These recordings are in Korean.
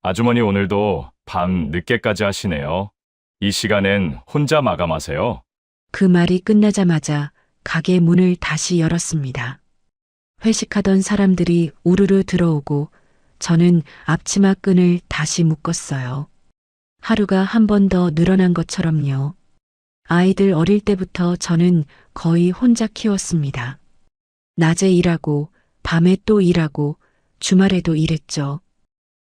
아주머니 오늘도 밤 늦게까지 하시네요. 이 시간엔 혼자 마감하세요. 그 말이 끝나자마자 가게 문을 다시 열었습니다. 회식하던 사람들이 우르르 들어오고 저는 앞치마 끈을 다시 묶었어요. 하루가 한 번 더 늘어난 것처럼요. 아이들 어릴 때부터 저는 거의 혼자 키웠습니다. 낮에 일하고 밤에 또 일하고 주말에도 일했죠.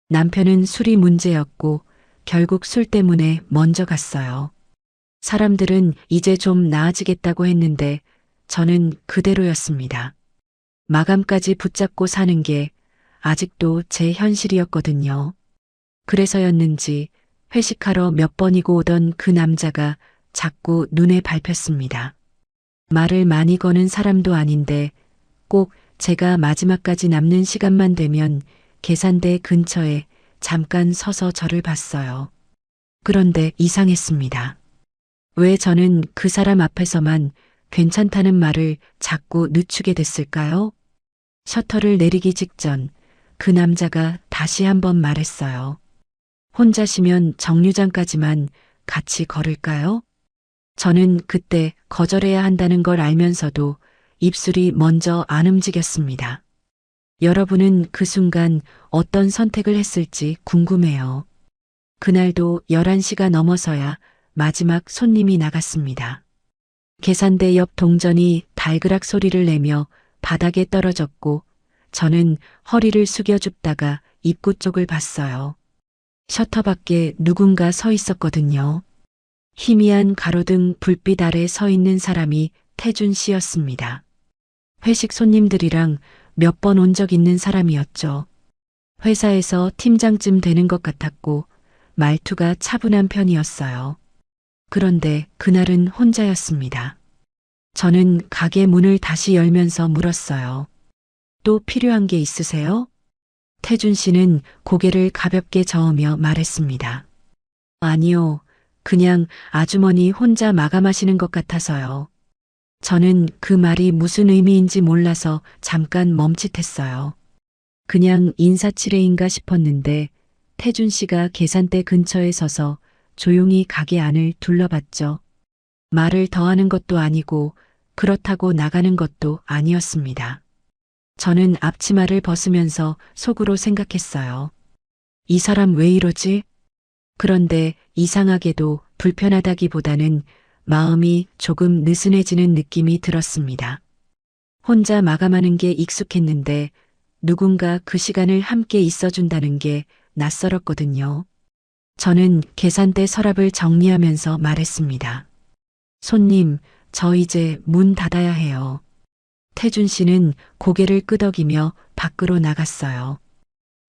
남편은 술이 문제였고 결국 술 때문에 먼저 갔어요. 사람들은 이제 좀 나아지겠다고 했는데 저는 그대로였습니다. 마감까지 붙잡고 사는 게 아직도 제 현실이었거든요. 그래서였는지 회식하러 몇 번이고 오던 그 남자가 자꾸 눈에 밟혔습니다. 말을 많이 거는 사람도 아닌데 꼭 제가 마지막까지 남는 시간만 되면 계산대 근처에 잠깐 서서 저를 봤어요. 그런데 이상했습니다. 왜 저는 그 사람 앞에서만 괜찮다는 말을 자꾸 늦추게 됐을까요? 셔터를 내리기 직전 그 남자가 다시 한번 말했어요. 혼자시면 정류장까지만 같이 걸을까요? 저는 그때 거절해야 한다는 걸 알면서도 입술이 먼저 안 움직였습니다. 여러분은 그 순간 어떤 선택을 했을지 궁금해요. 그날도 11시가 넘어서야 마지막 손님이 나갔습니다. 계산대 옆 동전이 달그락 소리를 내며 바닥에 떨어졌고 저는 허리를 숙여 줍다가 입구 쪽을 봤어요. 셔터 밖에 누군가 서 있었거든요. 희미한 가로등 불빛 아래 서 있는 사람이 태준 씨였습니다. 회식 손님들이랑 몇 번 온 적 있는 사람이었죠. 회사에서 팀장쯤 되는 것 같았고 말투가 차분한 편이었어요. 그런데 그날은 혼자였습니다. 저는 가게 문을 다시 열면서 물었어요. 또 필요한 게 있으세요? 태준 씨는 고개를 가볍게 저으며 말했습니다. 아니요, 그냥 아주머니 혼자 마감하시는 것 같아서요. 저는 그 말이 무슨 의미인지 몰라서 잠깐 멈칫했어요. 그냥 인사치레인가 싶었는데 태준 씨가 계산대 근처에 서서 조용히 가게 안을 둘러봤죠. 말을 더하는 것도 아니고 그렇다고 나가는 것도 아니었습니다. 저는 앞치마를 벗으면서 속으로 생각했어요. 이 사람 왜 이러지? 그런데 이상하게도 불편하다기보다는 마음이 조금 느슨해지는 느낌이 들었습니다. 혼자 마감하는 게 익숙했는데 누군가 그 시간을 함께 있어준다는 게 낯설었거든요. 저는 계산대 서랍을 정리하면서 말했습니다. 손님, 저 이제 문 닫아야 해요. 태준 씨는 고개를 끄덕이며 밖으로 나갔어요.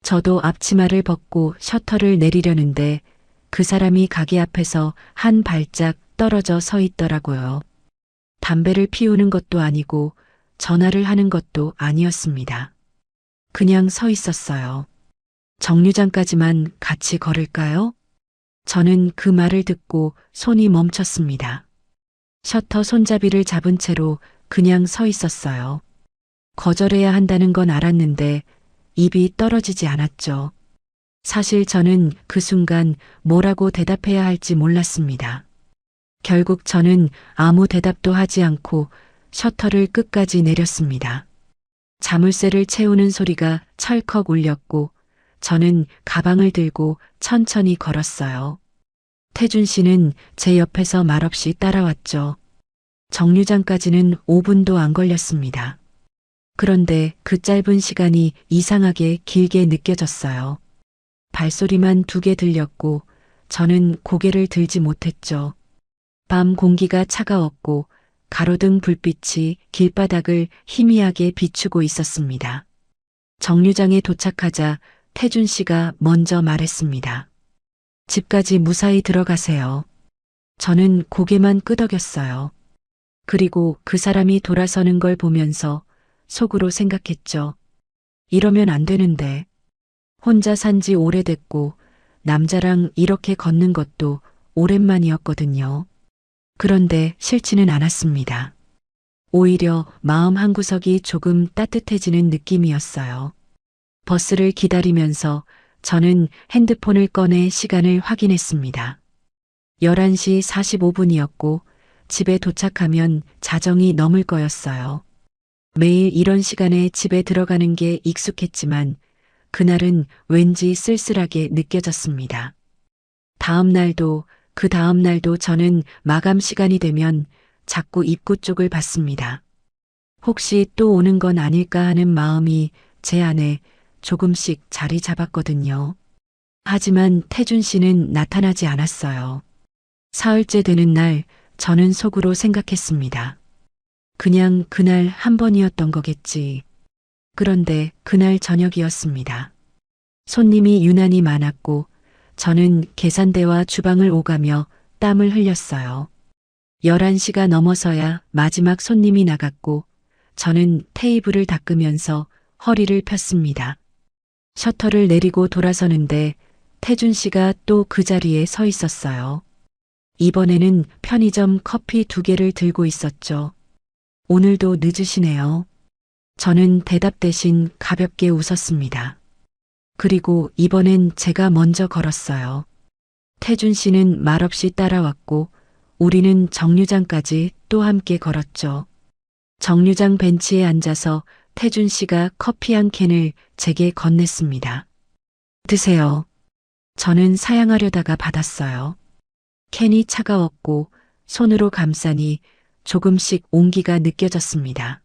저도 앞치마를 벗고 셔터를 내리려는데 그 사람이 가게 앞에서 한 발짝 떨어져 서 있더라고요. 담배를 피우는 것도 아니고 전화를 하는 것도 아니었습니다. 그냥 서 있었어요. 정류장까지만 같이 걸을까요? 저는 그 말을 듣고 손이 멈췄습니다. 셔터 손잡이를 잡은 채로 그냥 서 있었어요. 거절해야 한다는 건 알았는데 입이 떨어지지 않았죠. 사실 저는 그 순간 뭐라고 대답해야 할지 몰랐습니다. 결국 저는 아무 대답도 하지 않고 셔터를 끝까지 내렸습니다. 자물쇠를 채우는 소리가 철컥 울렸고 저는 가방을 들고 천천히 걸었어요. 태준 씨는 제 옆에서 말없이 따라왔죠. 정류장까지는 5분도 안 걸렸습니다. 그런데 그 짧은 시간이 이상하게 길게 느껴졌어요. 발소리만 2개 들렸고 저는 고개를 들지 못했죠. 밤 공기가 차가웠고 가로등 불빛이 길바닥을 희미하게 비추고 있었습니다. 정류장에 도착하자 태준 씨가 먼저 말했습니다. 집까지 무사히 들어가세요. 저는 고개만 끄덕였어요. 그리고 그 사람이 돌아서는 걸 보면서 속으로 생각했죠. 이러면 안 되는데. 혼자 산 지 오래됐고 남자랑 이렇게 걷는 것도 오랜만이었거든요. 그런데 싫지는 않았습니다. 오히려 마음 한구석이 조금 따뜻해지는 느낌이었어요. 버스를 기다리면서 저는 핸드폰을 꺼내 시간을 확인했습니다. 11시 45분이었고 집에 도착하면 자정이 넘을 거였어요. 매일 이런 시간에 집에 들어가는 게 익숙했지만 그날은 왠지 쓸쓸하게 느껴졌습니다. 다음 날도 그 다음 날도 저는 마감 시간이 되면 자꾸 입구 쪽을 봤습니다. 혹시 또 오는 건 아닐까 하는 마음이 제 안에 조금씩 자리 잡았거든요. 하지만 태준 씨는 나타나지 않았어요. 사흘째 되는 날 저는 속으로 생각했습니다. 그냥 그날 한 번이었던 거겠지. 그런데 그날 저녁이었습니다. 손님이 유난히 많았고 저는 계산대와 주방을 오가며 땀을 흘렸어요. 11시가 넘어서야 마지막 손님이 나갔고 저는 테이블을 닦으면서 허리를 폈습니다. 셔터를 내리고 돌아서는데 태준 씨가 또 그 자리에 서 있었어요. 이번에는 편의점 커피 2개를 들고 있었죠. 오늘도 늦으시네요. 저는 대답 대신 가볍게 웃었습니다. 그리고 이번엔 제가 먼저 걸었어요. 태준 씨는 말없이 따라왔고 우리는 정류장까지 또 함께 걸었죠. 정류장 벤치에 앉아서 태준 씨가 커피 한 캔을 제게 건넸습니다. 드세요. 저는 사양하려다가 받았어요. 캔이 차가웠고 손으로 감싸니 조금씩 온기가 느껴졌습니다.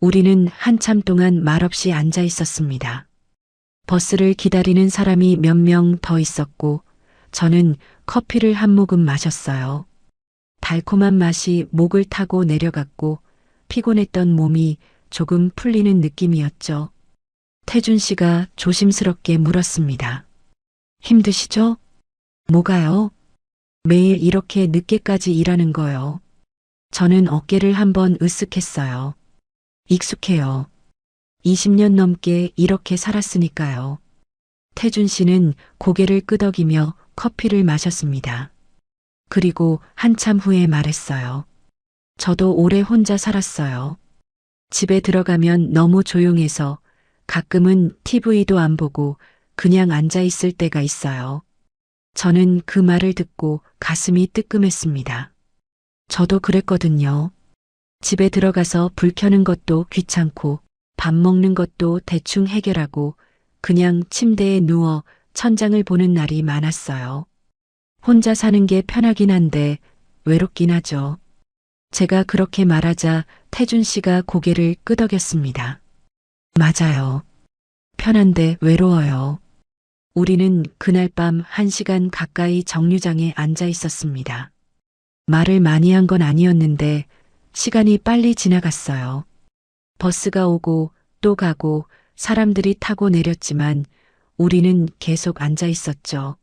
우리는 한참 동안 말없이 앉아 있었습니다. 버스를 기다리는 사람이 몇 명 더 있었고 저는 커피를 한 모금 마셨어요. 달콤한 맛이 목을 타고 내려갔고 피곤했던 몸이 조금 풀리는 느낌이었죠. 태준 씨가 조심스럽게 물었습니다. 힘드시죠? 뭐가요? 매일 이렇게 늦게까지 일하는 거요. 저는 어깨를 한번 으쓱했어요. 익숙해요. 20년 넘게 이렇게 살았으니까요. 태준 씨는 고개를 끄덕이며 커피를 마셨습니다. 그리고 한참 후에 말했어요. 저도 오래 혼자 살았어요. 집에 들어가면 너무 조용해서 가끔은 TV도 안 보고 그냥 앉아 있을 때가 있어요. 저는 그 말을 듣고 가슴이 뜨끔했습니다. 저도 그랬거든요. 집에 들어가서 불 켜는 것도 귀찮고 밥 먹는 것도 대충 해결하고 그냥 침대에 누워 천장을 보는 날이 많았어요. 혼자 사는 게 편하긴 한데 외롭긴 하죠. 제가 그렇게 말하자 태준 씨가 고개를 끄덕였습니다. 맞아요. 편한데 외로워요. 우리는 그날 밤 1시간 가까이 정류장에 앉아 있었습니다. 말을 많이 한 건 아니었는데 시간이 빨리 지나갔어요. 버스가 오고 또 가고 사람들이 타고 내렸지만 우리는 계속 앉아 있었죠.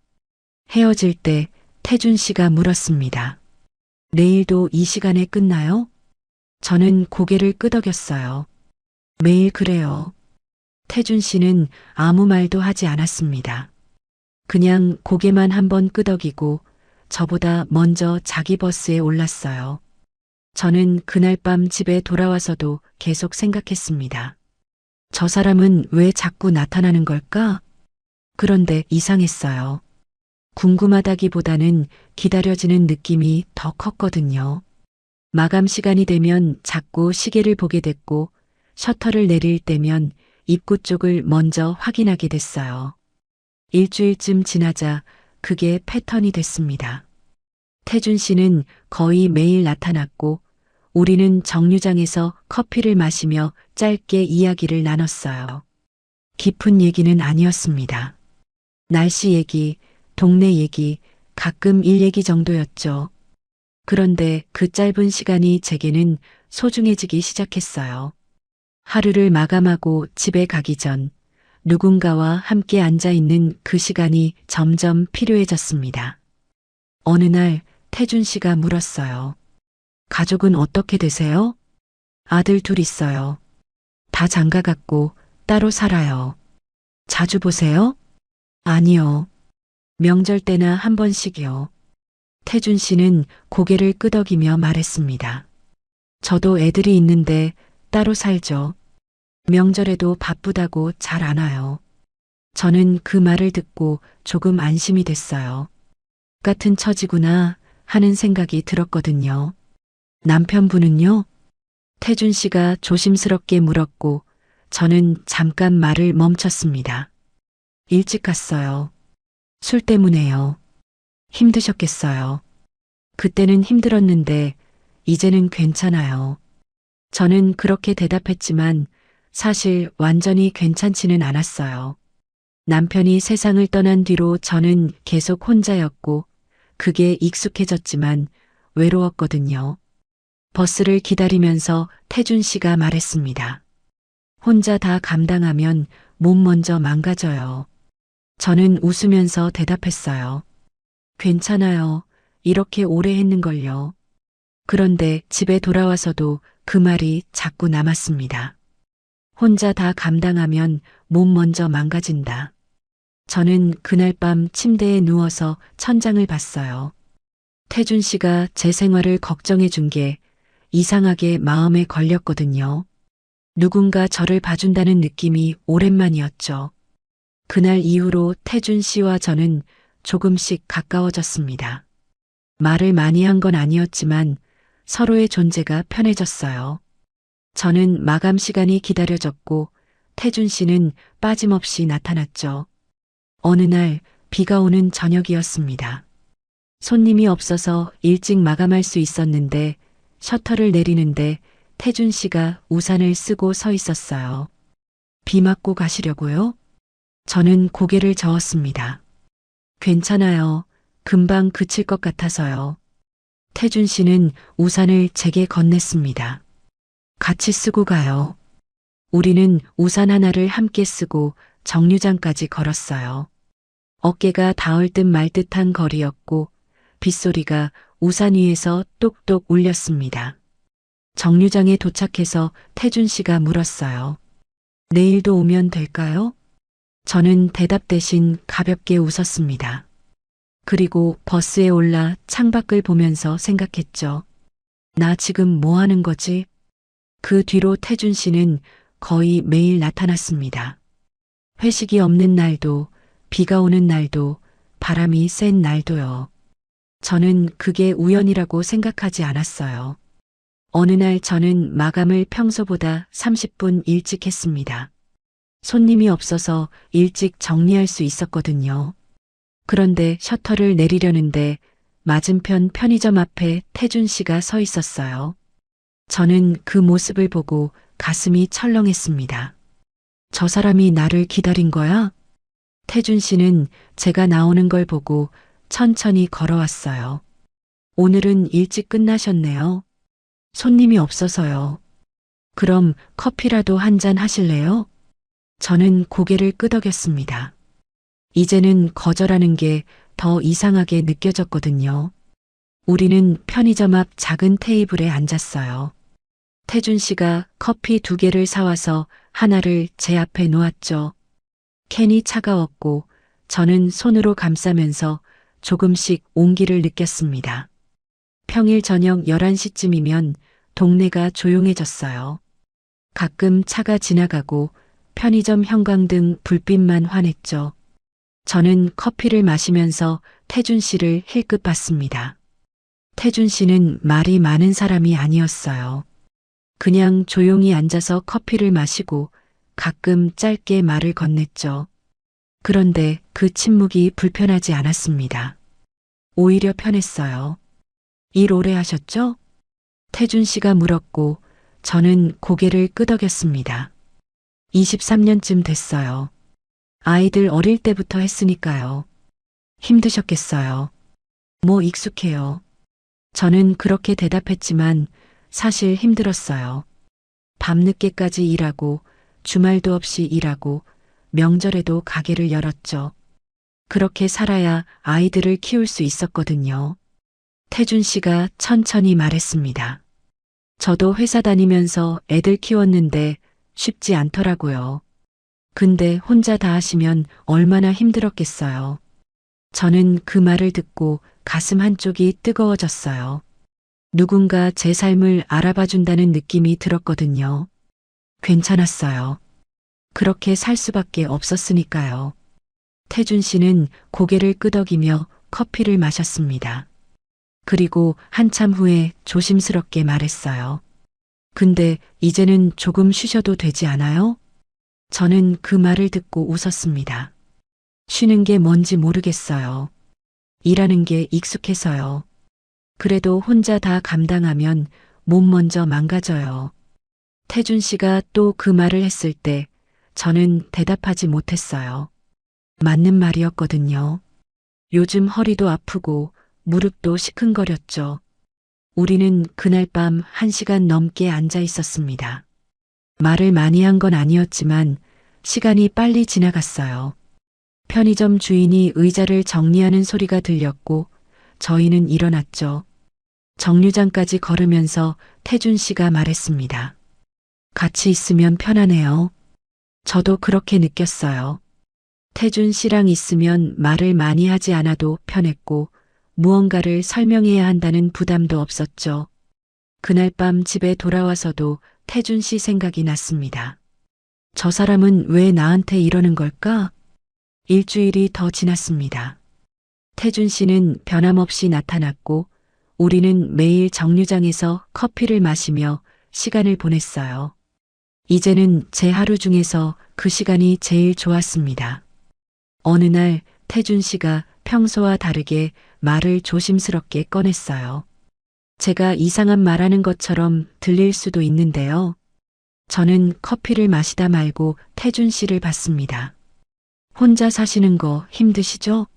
헤어질 때 태준 씨가 물었습니다. 내일도 이 시간에 끝나요? 저는 고개를 끄덕였어요. 매일 그래요. 태준 씨는 아무 말도 하지 않았습니다. 그냥 고개만 한번 끄덕이고 저보다 먼저 자기 버스에 올랐어요. 저는 그날 밤 집에 돌아와서도 계속 생각했습니다. 저 사람은 왜 자꾸 나타나는 걸까? 그런데 이상했어요. 궁금하다기보다는 기다려지는 느낌이 더 컸거든요. 마감 시간이 되면 자꾸 시계를 보게 됐고 셔터를 내릴 때면 입구 쪽을 먼저 확인하게 됐어요. 일주일쯤 지나자 그게 패턴이 됐습니다. 태준 씨는 거의 매일 나타났고 우리는 정류장에서 커피를 마시며 짧게 이야기를 나눴어요. 깊은 얘기는 아니었습니다. 날씨 얘기, 동네 얘기, 가끔 일 얘기 정도였죠. 그런데 그 짧은 시간이 제게는 소중해지기 시작했어요. 하루를 마감하고 집에 가기 전 누군가와 함께 앉아 있는 그 시간이 점점 필요해졌습니다. 어느 날 태준 씨가 물었어요. 가족은 어떻게 되세요? 아들 2 있어요. 다 장가갔고 따로 살아요. 자주 보세요? 아니요. 명절 때나 한 번씩이요. 태준 씨는 고개를 끄덕이며 말했습니다. 저도 애들이 있는데 따로 살죠. 명절에도 바쁘다고 잘 안 와요. 저는 그 말을 듣고 조금 안심이 됐어요. 같은 처지구나 하는 생각이 들었거든요. 남편분은요? 태준 씨가 조심스럽게 물었고 저는 잠깐 말을 멈췄습니다. 일찍 갔어요. 술 때문에요. 힘드셨겠어요. 그때는 힘들었는데 이제는 괜찮아요. 저는 그렇게 대답했지만 사실 완전히 괜찮지는 않았어요. 남편이 세상을 떠난 뒤로 저는 계속 혼자였고 그게 익숙해졌지만 외로웠거든요. 버스를 기다리면서 태준 씨가 말했습니다. 혼자 다 감당하면 몸 먼저 망가져요. 저는 웃으면서 대답했어요. 괜찮아요. 이렇게 오래 했는걸요. 그런데 집에 돌아와서도 그 말이 자꾸 남았습니다. 혼자 다 감당하면 몸 먼저 망가진다. 저는 그날 밤 침대에 누워서 천장을 봤어요. 태준 씨가 제 생활을 걱정해 준 게 이상하게 마음에 걸렸거든요. 누군가 저를 봐준다는 느낌이 오랜만이었죠. 그날 이후로 태준 씨와 저는 조금씩 가까워졌습니다. 말을 많이 한 건 아니었지만 서로의 존재가 편해졌어요. 저는 마감 시간이 기다려졌고 태준 씨는 빠짐없이 나타났죠. 어느 날 비가 오는 저녁이었습니다. 손님이 없어서 일찍 마감할 수 있었는데 셔터를 내리는데 태준 씨가 우산을 쓰고 서 있었어요. 비 맞고 가시려고요? 저는 고개를 저었습니다. 괜찮아요. 금방 그칠 것 같아서요. 태준 씨는 우산을 제게 건넸습니다. 같이 쓰고 가요. 우리는 우산 하나를 함께 쓰고 정류장까지 걸었어요. 어깨가 닿을 듯 말 듯한 거리였고 빗소리가 우산 위에서 똑똑 울렸습니다. 정류장에 도착해서 태준 씨가 물었어요. 내일도 오면 될까요? 저는 대답 대신 가볍게 웃었습니다. 그리고 버스에 올라 창밖을 보면서 생각했죠. 나 지금 뭐 하는 거지? 그 뒤로 태준 씨는 거의 매일 나타났습니다. 회식이 없는 날도, 비가 오는 날도, 바람이 센 날도요. 저는 그게 우연이라고 생각하지 않았어요. 어느 날 저는 마감을 평소보다 30분 일찍 했습니다. 손님이 없어서 일찍 정리할 수 있었거든요. 그런데 셔터를 내리려는데 맞은편 편의점 앞에 태준 씨가 서 있었어요. 저는 그 모습을 보고 가슴이 철렁했습니다. 저 사람이 나를 기다린 거야? 태준 씨는 제가 나오는 걸 보고 천천히 걸어왔어요. 오늘은 일찍 끝나셨네요. 손님이 없어서요. 그럼 커피라도 한 잔 하실래요? 저는 고개를 끄덕였습니다. 이제는 거절하는 게 더 이상하게 느껴졌거든요. 우리는 편의점 앞 작은 테이블에 앉았어요. 태준 씨가 커피 2개를 사와서 하나를 제 앞에 놓았죠. 캔이 차가웠고 저는 손으로 감싸면서 조금씩 온기를 느꼈습니다. 평일 저녁 11시쯤이면 동네가 조용해졌어요. 가끔 차가 지나가고 편의점 형광등 불빛만 환했죠. 저는 커피를 마시면서 태준 씨를 힐끗 봤습니다. 태준 씨는 말이 많은 사람이 아니었어요. 그냥 조용히 앉아서 커피를 마시고 가끔 짧게 말을 건넸죠. 그런데 그 침묵이 불편하지 않았습니다. 오히려 편했어요. 일 오래 하셨죠? 태준 씨가 물었고 저는 고개를 끄덕였습니다. 23년쯤 됐어요. 아이들 어릴 때부터 했으니까요. 힘드셨겠어요. 뭐 익숙해요. 저는 그렇게 대답했지만 사실 힘들었어요. 밤늦게까지 일하고 주말도 없이 일하고 명절에도 가게를 열었죠. 그렇게 살아야 아이들을 키울 수 있었거든요. 태준 씨가 천천히 말했습니다. 저도 회사 다니면서 애들 키웠는데 쉽지 않더라고요. 근데 혼자 다 하시면 얼마나 힘들었겠어요. 저는 그 말을 듣고 가슴 한쪽이 뜨거워졌어요. 누군가 제 삶을 알아봐 준다는 느낌이 들었거든요. 괜찮았어요. 그렇게 살 수밖에 없었으니까요. 태준 씨는 고개를 끄덕이며 커피를 마셨습니다. 그리고 한참 후에 조심스럽게 말했어요. 근데 이제는 조금 쉬셔도 되지 않아요? 저는 그 말을 듣고 웃었습니다. 쉬는 게 뭔지 모르겠어요. 일하는 게 익숙해서요. 그래도 혼자 다 감당하면 몸 먼저 망가져요. 태준 씨가 또 그 말을 했을 때 저는 대답하지 못했어요. 맞는 말이었거든요. 요즘 허리도 아프고 무릎도 시큰거렸죠. 우리는 그날 밤 1시간 넘게 앉아 있었습니다. 말을 많이 한 건 아니었지만 시간이 빨리 지나갔어요. 편의점 주인이 의자를 정리하는 소리가 들렸고 저희는 일어났죠. 정류장까지 걸으면서 태준 씨가 말했습니다. 같이 있으면 편하네요. 저도 그렇게 느꼈어요. 태준 씨랑 있으면 말을 많이 하지 않아도 편했고 무언가를 설명해야 한다는 부담도 없었죠. 그날 밤 집에 돌아와서도 태준 씨 생각이 났습니다. 저 사람은 왜 나한테 이러는 걸까? 일주일이 더 지났습니다. 태준 씨는 변함없이 나타났고 우리는 매일 정류장에서 커피를 마시며 시간을 보냈어요. 이제는 제 하루 중에서 그 시간이 제일 좋았습니다. 어느 날 태준 씨가 평소와 다르게 말을 조심스럽게 꺼냈어요. 제가 이상한 말하는 것처럼 들릴 수도 있는데요. 저는 커피를 마시다 말고 태준 씨를 봤습니다. 혼자 사시는 거 힘드시죠?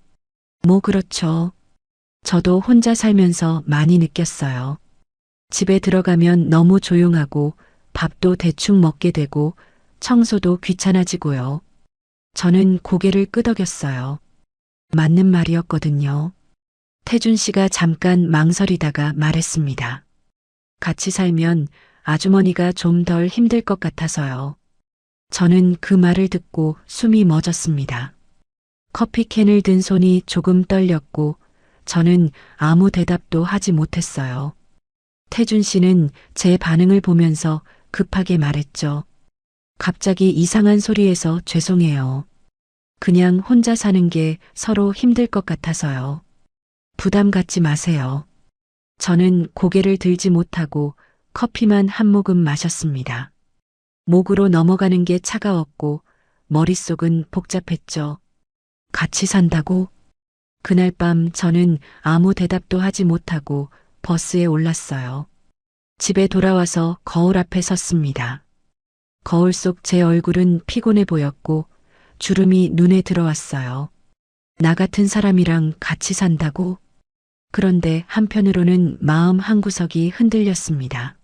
뭐 그렇죠. 저도 혼자 살면서 많이 느꼈어요. 집에 들어가면 너무 조용하고 밥도 대충 먹게 되고 청소도 귀찮아지고요. 저는 고개를 끄덕였어요. 맞는 말이었거든요. 태준 씨가 잠깐 망설이다가 말했습니다. 같이 살면 아주머니가 좀 덜 힘들 것 같아서요. 저는 그 말을 듣고 숨이 멎었습니다. 커피캔을 든 손이 조금 떨렸고 저는 아무 대답도 하지 못했어요. 태준 씨는 제 반응을 보면서 급하게 말했죠. 갑자기 이상한 소리에서 죄송해요. 그냥 혼자 사는 게 서로 힘들 것 같아서요. 부담 갖지 마세요. 저는 고개를 들지 못하고 커피만 한 모금 마셨습니다. 목으로 넘어가는 게 차가웠고 머릿속은 복잡했죠. 같이 산다고? 그날 밤 저는 아무 대답도 하지 못하고 버스에 올랐어요. 집에 돌아와서 거울 앞에 섰습니다. 거울 속 제 얼굴은 피곤해 보였고 주름이 눈에 들어왔어요. 나 같은 사람이랑 같이 산다고? 그런데 한편으로는 마음 한구석이 흔들렸습니다.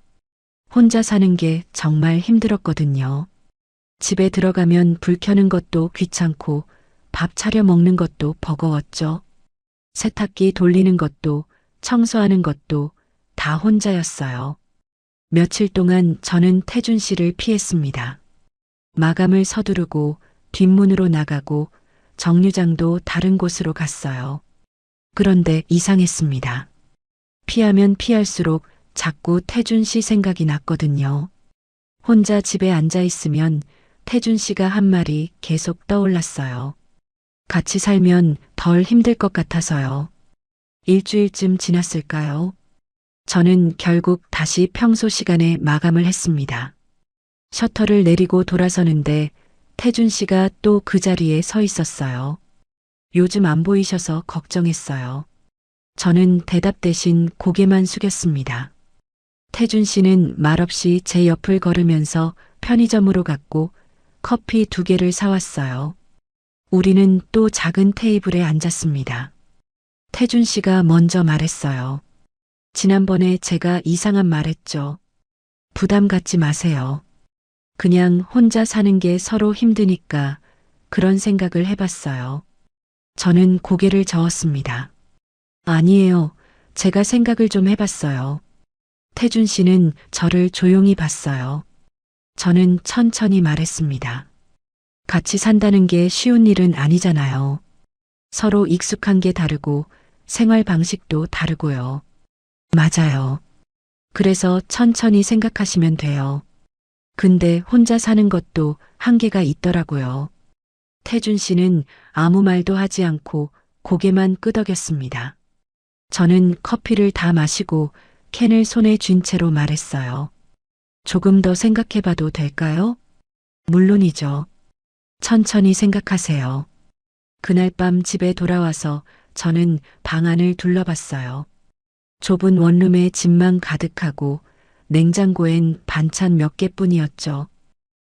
혼자 사는 게 정말 힘들었거든요. 집에 들어가면 불 켜는 것도 귀찮고 밥 차려 먹는 것도 버거웠죠. 세탁기 돌리는 것도 청소하는 것도 다 혼자였어요. 며칠 동안 저는 태준 씨를 피했습니다. 마감을 서두르고 뒷문으로 나가고 정류장도 다른 곳으로 갔어요. 그런데 이상했습니다. 피하면 피할수록 자꾸 태준 씨 생각이 났거든요. 혼자 집에 앉아 있으면 태준 씨가 한 말이 계속 떠올랐어요. 같이 살면 덜 힘들 것 같아서요. 일주일쯤 지났을까요? 저는 결국 다시 평소 시간에 마감을 했습니다. 셔터를 내리고 돌아서는데 태준 씨가 또 그 자리에 서 있었어요. 요즘 안 보이셔서 걱정했어요. 저는 대답 대신 고개만 숙였습니다. 태준 씨는 말없이 제 옆을 걸으면서 편의점으로 갔고 커피 2개를 사왔어요. 우리는 또 작은 테이블에 앉았습니다. 태준 씨가 먼저 말했어요. 지난번에 제가 이상한 말 했죠. 부담 갖지 마세요. 그냥 혼자 사는 게 서로 힘드니까 그런 생각을 해봤어요. 저는 고개를 저었습니다. 아니에요. 제가 생각을 좀 해봤어요. 태준 씨는 저를 조용히 봤어요. 저는 천천히 말했습니다. 같이 산다는 게 쉬운 일은 아니잖아요. 서로 익숙한 게 다르고 생활 방식도 다르고요. 맞아요. 그래서 천천히 생각하시면 돼요. 근데 혼자 사는 것도 한계가 있더라고요. 태준 씨는 아무 말도 하지 않고 고개만 끄덕였습니다. 저는 커피를 다 마시고 캔을 손에 쥔 채로 말했어요. 조금 더 생각해 봐도 될까요? 물론이죠. 천천히 생각하세요. 그날 밤 집에 돌아와서 저는 방 안을 둘러봤어요. 좁은 원룸에 짐만 가득하고 냉장고엔 반찬 몇 개뿐이었죠.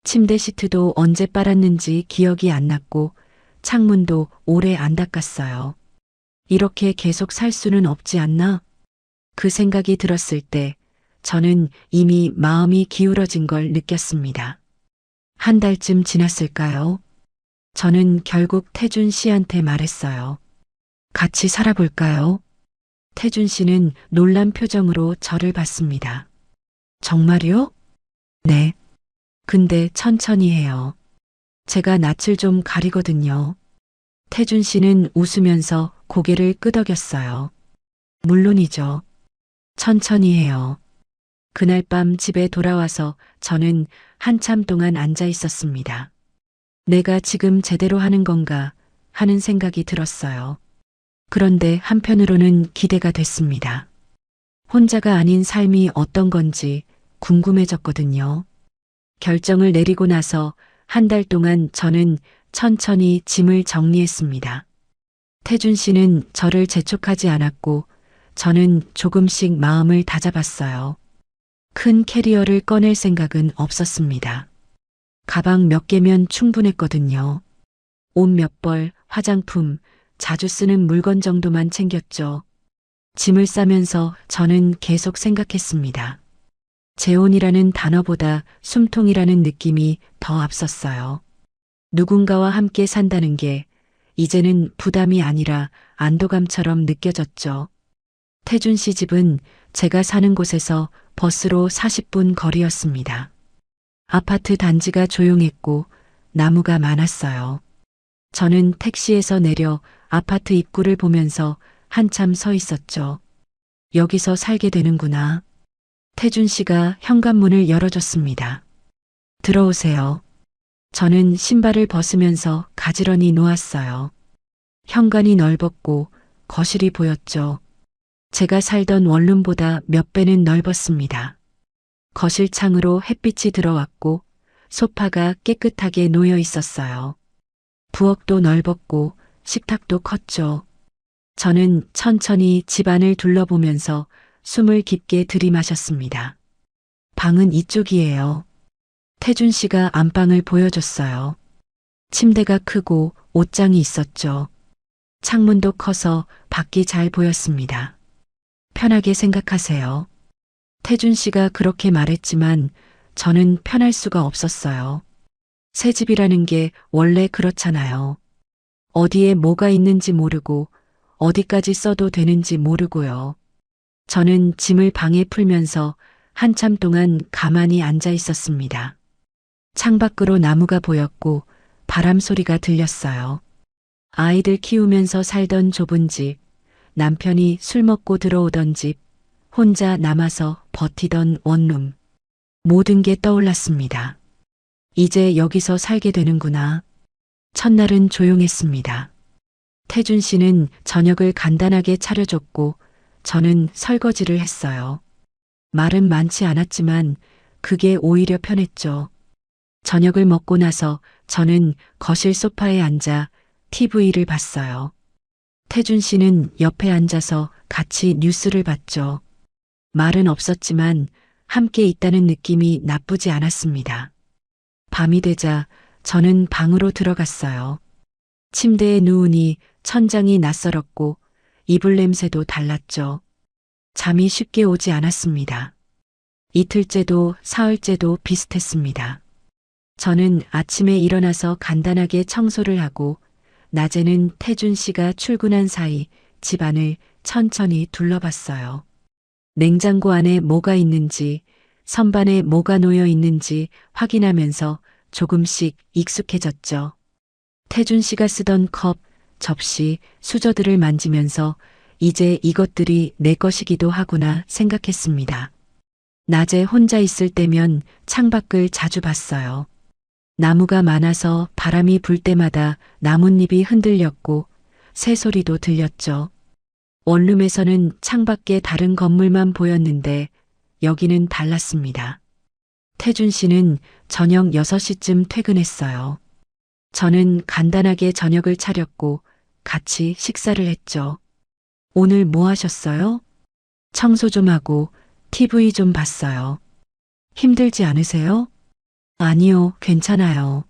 침대 시트도 언제 빨았는지 기억이 안 났고 창문도 오래 안 닦았어요. 이렇게 계속 살 수는 없지 않나? 그 생각이 들었을 때 저는 이미 마음이 기울어진 걸 느꼈습니다. 한 달쯤 지났을까요? 저는 결국 태준 씨한테 말했어요. 같이 살아볼까요? 태준 씨는 놀란 표정으로 저를 봤습니다. 정말요? 네. 근데 천천히 해요. 제가 낯을 좀 가리거든요. 태준 씨는 웃으면서 고개를 끄덕였어요. 물론이죠. 천천히 해요. 그날 밤 집에 돌아와서 저는 한참 동안 앉아 있었습니다. 내가 지금 제대로 하는 건가 하는 생각이 들었어요. 그런데 한편으로는 기대가 됐습니다. 혼자가 아닌 삶이 어떤 건지 궁금해졌거든요. 결정을 내리고 나서 한 달 동안 저는 천천히 짐을 정리했습니다. 태준 씨는 저를 재촉하지 않았고 저는 조금씩 마음을 다잡았어요. 큰 캐리어를 꺼낼 생각은 없었습니다. 가방 몇 개면 충분했거든요. 옷 몇 벌, 화장품, 자주 쓰는 물건 정도만 챙겼죠. 짐을 싸면서 저는 계속 생각했습니다. 재혼이라는 단어보다 숨통이라는 느낌이 더 앞섰어요. 누군가와 함께 산다는 게 이제는 부담이 아니라 안도감처럼 느껴졌죠. 태준 씨 집은 제가 사는 곳에서 버스로 40분 거리였습니다. 아파트 단지가 조용했고 나무가 많았어요. 저는 택시에서 내려 아파트 입구를 보면서 한참 서 있었죠. 여기서 살게 되는구나. 태준 씨가 현관문을 열어줬습니다. 들어오세요. 저는 신발을 벗으면서 가지런히 놓았어요. 현관이 넓었고 거실이 보였죠. 제가 살던 원룸보다 몇 배는 넓었습니다. 거실 창으로 햇빛이 들어왔고 소파가 깨끗하게 놓여 있었어요. 부엌도 넓었고 식탁도 컸죠. 저는 천천히 집안을 둘러보면서 숨을 깊게 들이마셨습니다. 방은 이쪽이에요. 태준 씨가 안방을 보여줬어요. 침대가 크고 옷장이 있었죠. 창문도 커서 밖이 잘 보였습니다. 편하게 생각하세요. 태준 씨가 그렇게 말했지만 저는 편할 수가 없었어요. 새 집이라는 게 원래 그렇잖아요. 어디에 뭐가 있는지 모르고 어디까지 써도 되는지 모르고요. 저는 짐을 방에 풀면서 한참 동안 가만히 앉아 있었습니다. 창밖으로 나무가 보였고 바람 소리가 들렸어요. 아이들 키우면서 살던 좁은 집, 남편이 술 먹고 들어오던 집, 혼자 남아서 버티던 원룸. 모든 게 떠올랐습니다. 이제 여기서 살게 되는구나. 첫날은 조용했습니다. 태준 씨는 저녁을 간단하게 차려줬고 저는 설거지를 했어요. 말은 많지 않았지만 그게 오히려 편했죠. 저녁을 먹고 나서 저는 거실 소파에 앉아 TV를 봤어요. 태준 씨는 옆에 앉아서 같이 뉴스를 봤죠. 말은 없었지만 함께 있다는 느낌이 나쁘지 않았습니다. 밤이 되자 저는 방으로 들어갔어요. 침대에 누우니 천장이 낯설었고 이불 냄새도 달랐죠. 잠이 쉽게 오지 않았습니다. 이틀째도 사흘째도 비슷했습니다. 저는 아침에 일어나서 간단하게 청소를 하고 낮에는 태준 씨가 출근한 사이 집안을 천천히 둘러봤어요. 냉장고 안에 뭐가 있는지, 선반에 뭐가 놓여 있는지 확인하면서 조금씩 익숙해졌죠. 태준 씨가 쓰던 컵, 접시, 수저들을 만지면서 이제 이것들이 내 것이기도 하구나 생각했습니다. 낮에 혼자 있을 때면 창밖을 자주 봤어요. 나무가 많아서 바람이 불 때마다 나뭇잎이 흔들렸고 새소리도 들렸죠. 원룸에서는 창밖에 다른 건물만 보였는데 여기는 달랐습니다. 태준 씨는 저녁 6시쯤 퇴근했어요. 저는 간단하게 저녁을 차렸고 같이 식사를 했죠. 오늘 뭐 하셨어요? 청소 좀 하고 TV 좀 봤어요. 힘들지 않으세요? 아니요, 괜찮아요.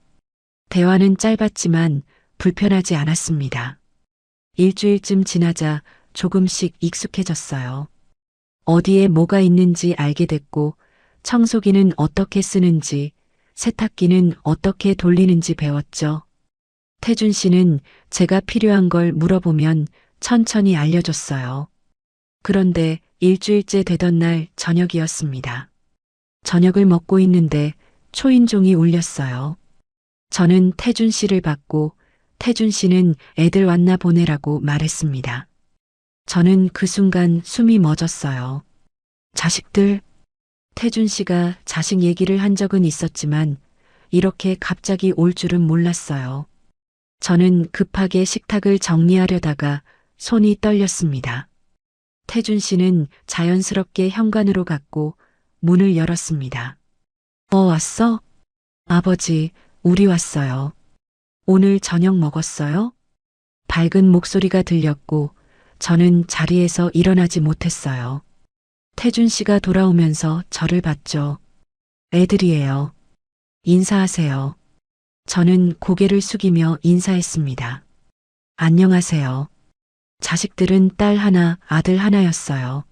대화는 짧았지만 불편하지 않았습니다. 일주일쯤 지나자 조금씩 익숙해졌어요. 어디에 뭐가 있는지 알게 됐고, 청소기는 어떻게 쓰는지, 세탁기는 어떻게 돌리는지 배웠죠. 태준 씨는 제가 필요한 걸 물어보면 천천히 알려줬어요. 그런데 일주일째 되던 날 저녁이었습니다. 저녁을 먹고 있는데 초인종이 울렸어요. 저는 태준 씨를 받고 태준 씨는 애들 왔나 보내라고 말했습니다. 저는 그 순간 숨이 멎었어요. 자식들? 태준 씨가 자식 얘기를 한 적은 있었지만 이렇게 갑자기 올 줄은 몰랐어요. 저는 급하게 식탁을 정리하려다가 손이 떨렸습니다. 태준 씨는 자연스럽게 현관으로 갔고 문을 열었습니다. 왔어? 아버지, 우리 왔어요. 오늘 저녁 먹었어요? 밝은 목소리가 들렸고 저는 자리에서 일어나지 못했어요. 태준 씨가 돌아오면서 저를 봤죠. 애들이에요. 인사하세요. 저는 고개를 숙이며 인사했습니다. 안녕하세요. 자식들은 딸 하나, 아들 하나였어요.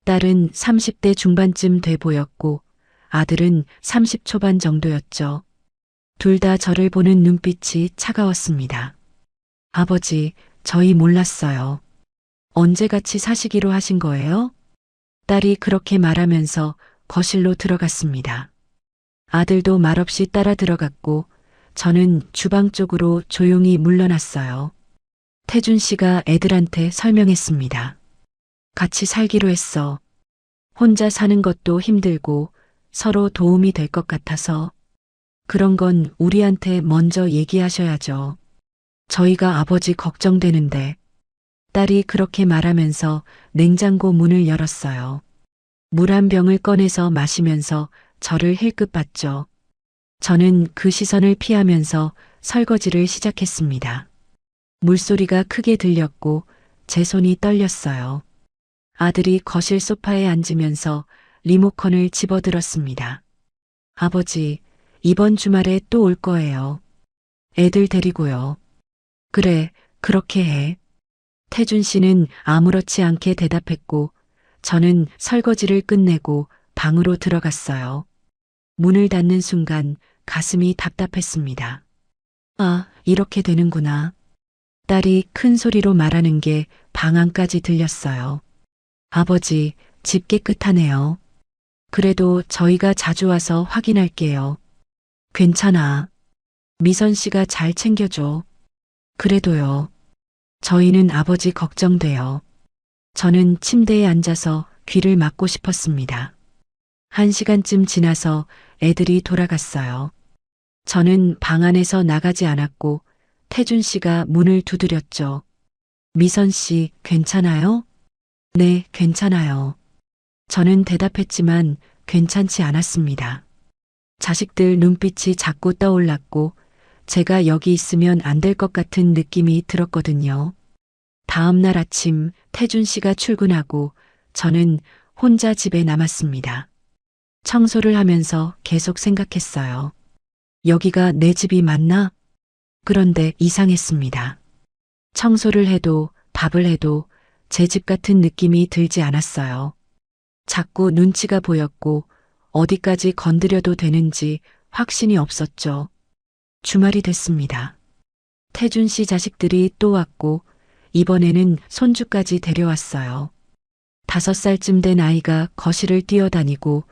딸은 30대 중반쯤 돼 보였고 아들은 30 초반 정도였죠. 둘 다 저를 보는 눈빛이 차가웠습니다. 아버지, 저희 몰랐어요. 언제 같이 사시기로 하신 거예요? 딸이 그렇게 말하면서 거실로 들어갔습니다. 아들도 말없이 따라 들어갔고 저는 주방 쪽으로 조용히 물러났어요. 태준 씨가 애들한테 설명했습니다. 같이 살기로 했어. 혼자 사는 것도 힘들고 서로 도움이 될 것 같아서 그런 건 우리한테 먼저 얘기하셔야죠. 저희가 아버지 걱정되는데 딸이 그렇게 말하면서 냉장고 문을 열었어요. 물 한 병을 꺼내서 마시면서 저를 힐끗 봤죠. 저는 그 시선을 피하면서 설거지를 시작했습니다. 물소리가 크게 들렸고 제 손이 떨렸어요. 아들이 거실 소파에 앉으면서 리모컨을 집어들었습니다. 아버지, 이번 주말에 또 올 거예요. 애들 데리고요. 그래, 그렇게 해. 태준 씨는 아무렇지 않게 대답했고 저는 설거지를 끝내고 방으로 들어갔어요. 문을 닫는 순간 가슴이 답답했습니다. 아, 이렇게 되는구나. 딸이 큰 소리로 말하는 게 방 안까지 들렸어요. 아버지, 집 깨끗하네요. 그래도 저희가 자주 와서 확인할게요. 괜찮아. 미선 씨가 잘 챙겨줘. 그래도요. 저희는 아버지 걱정돼요. 저는 침대에 앉아서 귀를 막고 싶었습니다. 1시간쯤 지나서 애들이 돌아갔어요. 저는 방 안에서 나가지 않았고 태준 씨가 문을 두드렸죠. 미선 씨, 괜찮아요? 네, 괜찮아요. 저는 대답했지만 괜찮지 않았습니다. 자식들 눈빛이 자꾸 떠올랐고 제가 여기 있으면 안 될 것 같은 느낌이 들었거든요. 다음 날 아침 태준 씨가 출근하고 저는 혼자 집에 남았습니다. 청소를 하면서 계속 생각했어요. 여기가 내 집이 맞나? 그런데 이상했습니다. 청소를 해도 밥을 해도 제 집 같은 느낌이 들지 않았어요. 자꾸 눈치가 보였고 어디까지 건드려도 되는지 확신이 없었죠. 주말이 됐습니다. 태준 씨 자식들이 또 왔고 이번에는 손주까지 데려왔어요. 5살쯤 된 아이가 거실을 뛰어다니고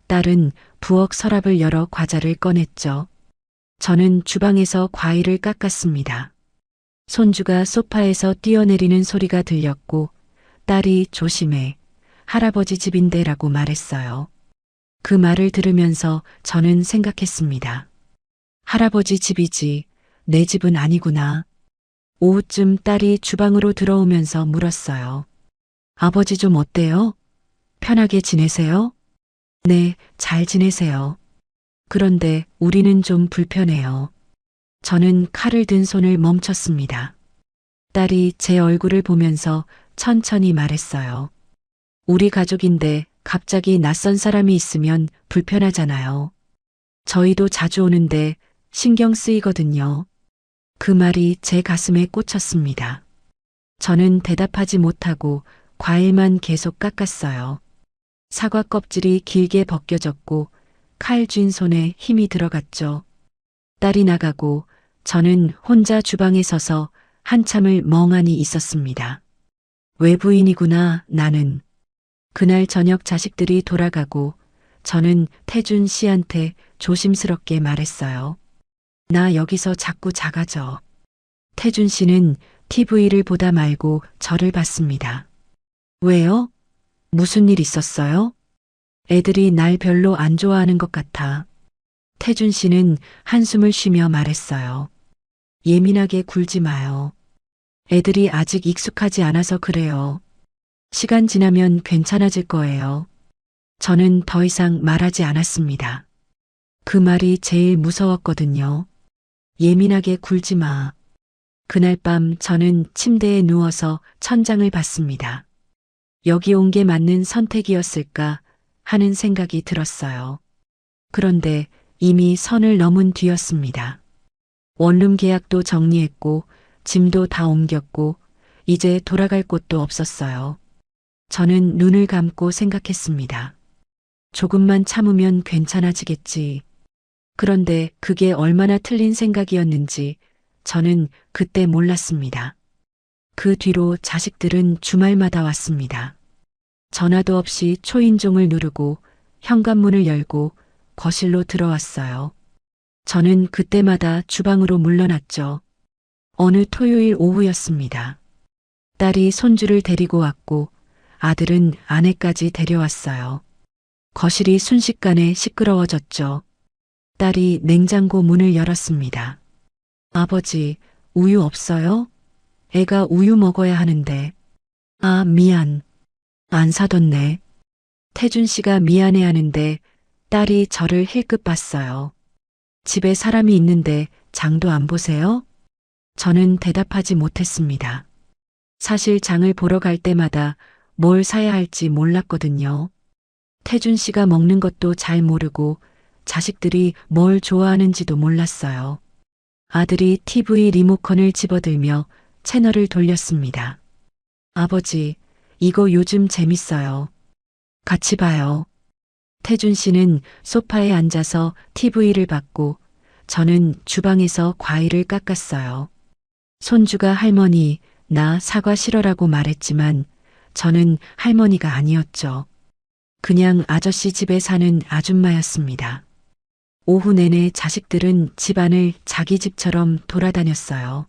딸은 부엌 서랍을 열어 과자를 꺼냈죠. 저는 주방에서 과일을 깎았습니다. 손주가 소파에서 뛰어내리는 소리가 들렸고 딸이 조심해, 할아버지 집인데라고 말했어요. 그 말을 들으면서 저는 생각했습니다. 할아버지 집이지, 내 집은 아니구나. 오후쯤 딸이 주방으로 들어오면서 물었어요. 아버지 좀 어때요? 편하게 지내세요? 네, 잘 지내세요. 그런데 우리는 좀 불편해요. 저는 칼을 든 손을 멈췄습니다. 딸이 제 얼굴을 보면서 천천히 말했어요. 우리 가족인데 갑자기 낯선 사람이 있으면 불편하잖아요. 저희도 자주 오는데 신경 쓰이거든요. 그 말이 제 가슴에 꽂혔습니다. 저는 대답하지 못하고 과일만 계속 깎았어요. 사과 껍질이 길게 벗겨졌고 칼 쥔 손에 힘이 들어갔죠. 딸이 나가고 저는 혼자 주방에 서서 한참을 멍하니 있었습니다. 외부인이구나, 나는. 그날 저녁 자식들이 돌아가고 저는 태준 씨한테 조심스럽게 말했어요. 나 여기서 자꾸 작아져. 태준 씨는 TV를 보다 말고 저를 봤습니다. 왜요? 무슨 일 있었어요? 애들이 날 별로 안 좋아하는 것 같아. 태준 씨는 한숨을 쉬며 말했어요. 예민하게 굴지 마요. 애들이 아직 익숙하지 않아서 그래요. 시간 지나면 괜찮아질 거예요. 저는 더 이상 말하지 않았습니다. 그 말이 제일 무서웠거든요. 예민하게 굴지 마. 그날 밤 저는 침대에 누워서 천장을 봤습니다. 여기 온 게 맞는 선택이었을까 하는 생각이 들었어요. 그런데 이미 선을 넘은 뒤였습니다. 원룸 계약도 정리했고 짐도 다 옮겼고 이제 돌아갈 곳도 없었어요. 저는 눈을 감고 생각했습니다. 조금만 참으면 괜찮아지겠지. 그런데 그게 얼마나 틀린 생각이었는지 저는 그때 몰랐습니다. 그 뒤로 자식들은 주말마다 왔습니다. 전화도 없이 초인종을 누르고 현관문을 열고 거실로 들어왔어요. 저는 그때마다 주방으로 물러났죠. 어느 토요일 오후였습니다. 딸이 손주를 데리고 왔고 아들은 아내까지 데려왔어요. 거실이 순식간에 시끄러워졌죠. 딸이 냉장고 문을 열었습니다. 아버지, 우유 없어요? 애가 우유 먹어야 하는데. 아, 미안. 안 사뒀네. 태준 씨가 미안해 하는데 딸이 저를 힐끗 봤어요. 집에 사람이 있는데 장도 안 보세요? 저는 대답하지 못했습니다. 사실 장을 보러 갈 때마다 뭘 사야 할지 몰랐거든요. 태준 씨가 먹는 것도 잘 모르고 자식들이 뭘 좋아하는지도 몰랐어요. 아들이 TV 리모컨을 집어들며 채널을 돌렸습니다. 아버지, 이거 요즘 재밌어요. 같이 봐요. 태준 씨는 소파에 앉아서 TV를 봤고 저는 주방에서 과일을 깎았어요. 손주가 할머니, 나 사과 싫어라고 말했지만 저는 할머니가 아니었죠. 그냥 아저씨 집에 사는 아줌마였습니다. 오후 내내 자식들은 집안을 자기 집처럼 돌아다녔어요.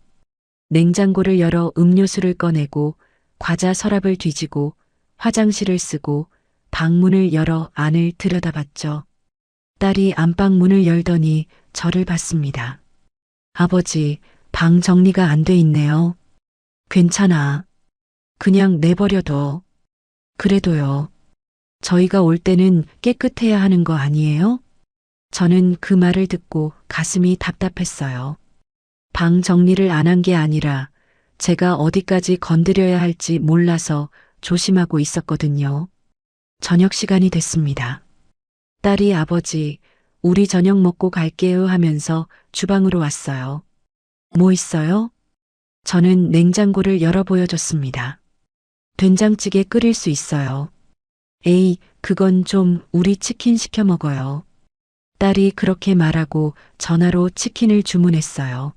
냉장고를 열어 음료수를 꺼내고 과자 서랍을 뒤지고 화장실을 쓰고 방문을 열어 안을 들여다봤죠. 딸이 안방문을 열더니 저를 봤습니다. 아버지, 방 정리가 안 돼 있네요. 괜찮아. 그냥 내버려둬. 그래도요. 저희가 올 때는 깨끗해야 하는 거 아니에요? 저는 그 말을 듣고 가슴이 답답했어요. 방 정리를 안 한 게 아니라 제가 어디까지 건드려야 할지 몰라서 조심하고 있었거든요. 저녁 시간이 됐습니다. 딸이 아버지, 우리 저녁 먹고 갈게요 하면서 주방으로 왔어요. 뭐 있어요? 저는 냉장고를 열어 보여줬습니다. 된장찌개 끓일 수 있어요. 에이, 그건 좀 우리 치킨 시켜 먹어요. 딸이 그렇게 말하고 전화로 치킨을 주문했어요.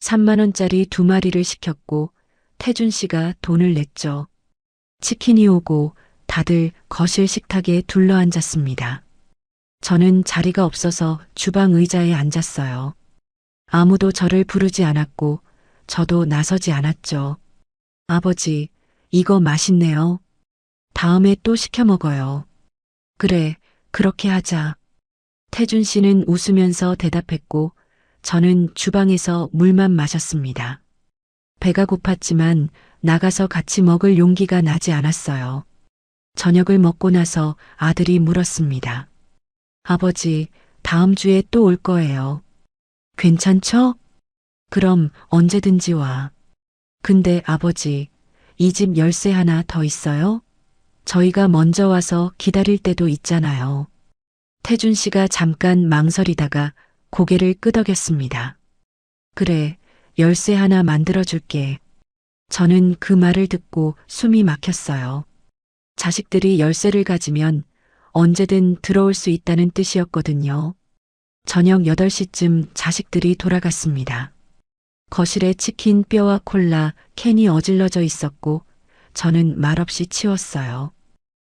3만 원짜리 2마리를 시켰고 태준 씨가 돈을 냈죠. 치킨이 오고 다들 거실 식탁에 둘러앉았습니다. 저는 자리가 없어서 주방 의자에 앉았어요. 아무도 저를 부르지 않았고 저도 나서지 않았죠. 아버지, 이거 맛있네요. 다음에 또 시켜 먹어요. 그래, 그렇게 하자. 태준 씨는 웃으면서 대답했고 저는 주방에서 물만 마셨습니다. 배가 고팠지만 나가서 같이 먹을 용기가 나지 않았어요. 저녁을 먹고 나서 아들이 물었습니다. 아버지, 다음 주에 또 올 거예요. 괜찮죠? 그럼 언제든지 와. 근데 아버지, 이 집 열쇠 하나 더 있어요? 저희가 먼저 와서 기다릴 때도 있잖아요. 태준 씨가 잠깐 망설이다가 고개를 끄덕였습니다. 그래, 열쇠 하나 만들어줄게. 저는 그 말을 듣고 숨이 막혔어요. 자식들이 열쇠를 가지면 언제든 들어올 수 있다는 뜻이었거든요. 저녁 8시쯤 자식들이 돌아갔습니다. 거실에 치킨 뼈와 콜라 캔이 어질러져 있었고 저는 말없이 치웠어요.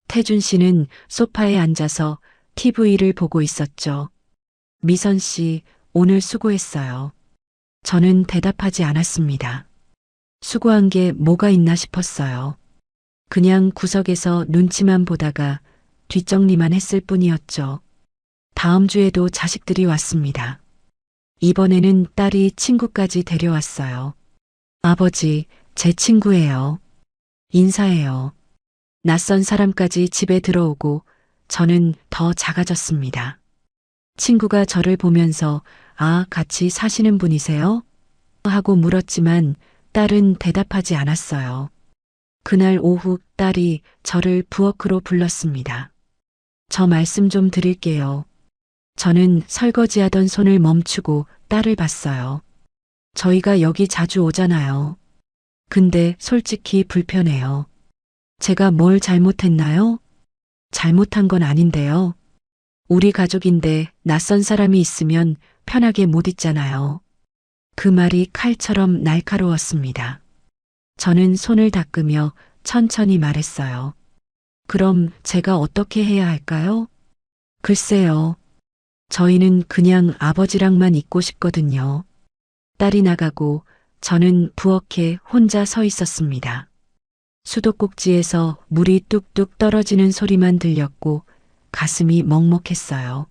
태준 씨는 소파에 앉아서 TV를 보고 있었죠. 미선 씨, 오늘 수고했어요. 저는 대답하지 않았습니다. 수고한 게 뭐가 있나 싶었어요. 그냥 구석에서 눈치만 보다가 뒷정리만 했을 뿐이었죠. 다음 주에도 자식들이 왔습니다. 이번에는 딸이 친구까지 데려왔어요. 아버지, 제 친구예요. 인사해요. 낯선 사람까지 집에 들어오고 저는 더 작아졌습니다. 친구가 저를 보면서 아, 같이 사시는 분이세요? 하고 물었지만 딸은 대답하지 않았어요. 그날 오후 딸이 저를 부엌으로 불렀습니다. 저 말씀 좀 드릴게요. 저는 설거지하던 손을 멈추고 딸을 봤어요. 저희가 여기 자주 오잖아요. 근데 솔직히 불편해요. 제가 뭘 잘못했나요? 잘못한 건 아닌데요. 우리 가족인데 낯선 사람이 있으면 편하게 못 있잖아요. 그 말이 칼처럼 날카로웠습니다. 저는 손을 닦으며 천천히 말했어요. 그럼 제가 어떻게 해야 할까요? 글쎄요. 저희는 그냥 아버지랑만 있고 싶거든요. 딸이 나가고 저는 부엌에 혼자 서 있었습니다. 수도꼭지에서 물이 뚝뚝 떨어지는 소리만 들렸고 가슴이 먹먹했어요.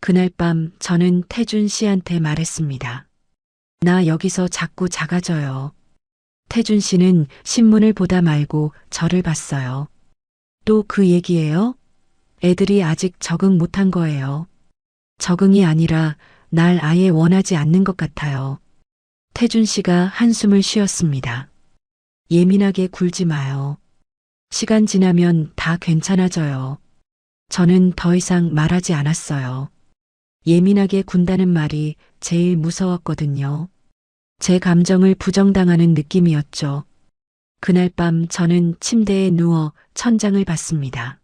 그날 밤 저는 태준 씨한테 말했습니다. 나 여기서 자꾸 작아져요. 태준 씨는 신문을 보다 말고 저를 봤어요. 또 그 얘기예요? 애들이 아직 적응 못한 거예요. 적응이 아니라 날 아예 원하지 않는 것 같아요. 태준 씨가 한숨을 쉬었습니다. 예민하게 굴지 마요. 시간 지나면 다 괜찮아져요. 저는 더 이상 말하지 않았어요. 예민하게 군다는 말이 제일 무서웠거든요. 제 감정을 부정당하는 느낌이었죠. 그날 밤 저는 침대에 누워 천장을 봤습니다.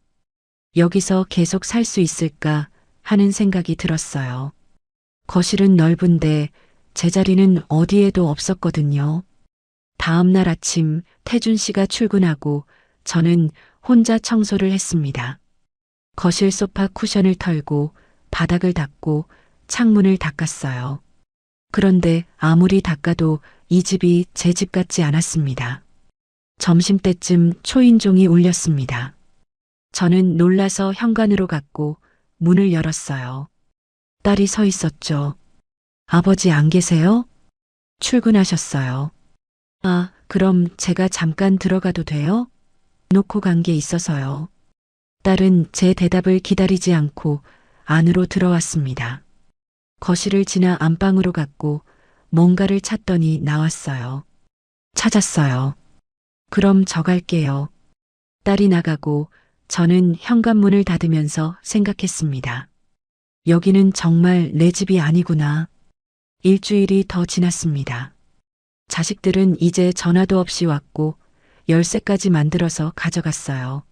여기서 계속 살 수 있을까 하는 생각이 들었어요. 거실은 넓은데 제자리는 어디에도 없었거든요. 다음 날 아침 태준 씨가 출근하고 저는 혼자 청소를 했습니다. 거실 소파 쿠션을 털고 바닥을 닦고 창문을 닦았어요. 그런데 아무리 닦아도 이 집이 제 집 같지 않았습니다. 점심때쯤 초인종이 울렸습니다. 저는 놀라서 현관으로 갔고 문을 열었어요. 딸이 서 있었죠. 아버지 안 계세요? 출근하셨어요. 아, 그럼 제가 잠깐 들어가도 돼요? 놓고 간 게 있어서요. 딸은 제 대답을 기다리지 않고 안으로 들어왔습니다. 거실을 지나 안방으로 갔고 뭔가를 찾더니 나왔어요. 찾았어요. 그럼 저 갈게요. 딸이 나가고 저는 현관문을 닫으면서 생각했습니다. 여기는 정말 내 집이 아니구나. 일주일이 더 지났습니다. 자식들은 이제 전화도 없이 왔고 열쇠까지 만들어서 가져갔어요.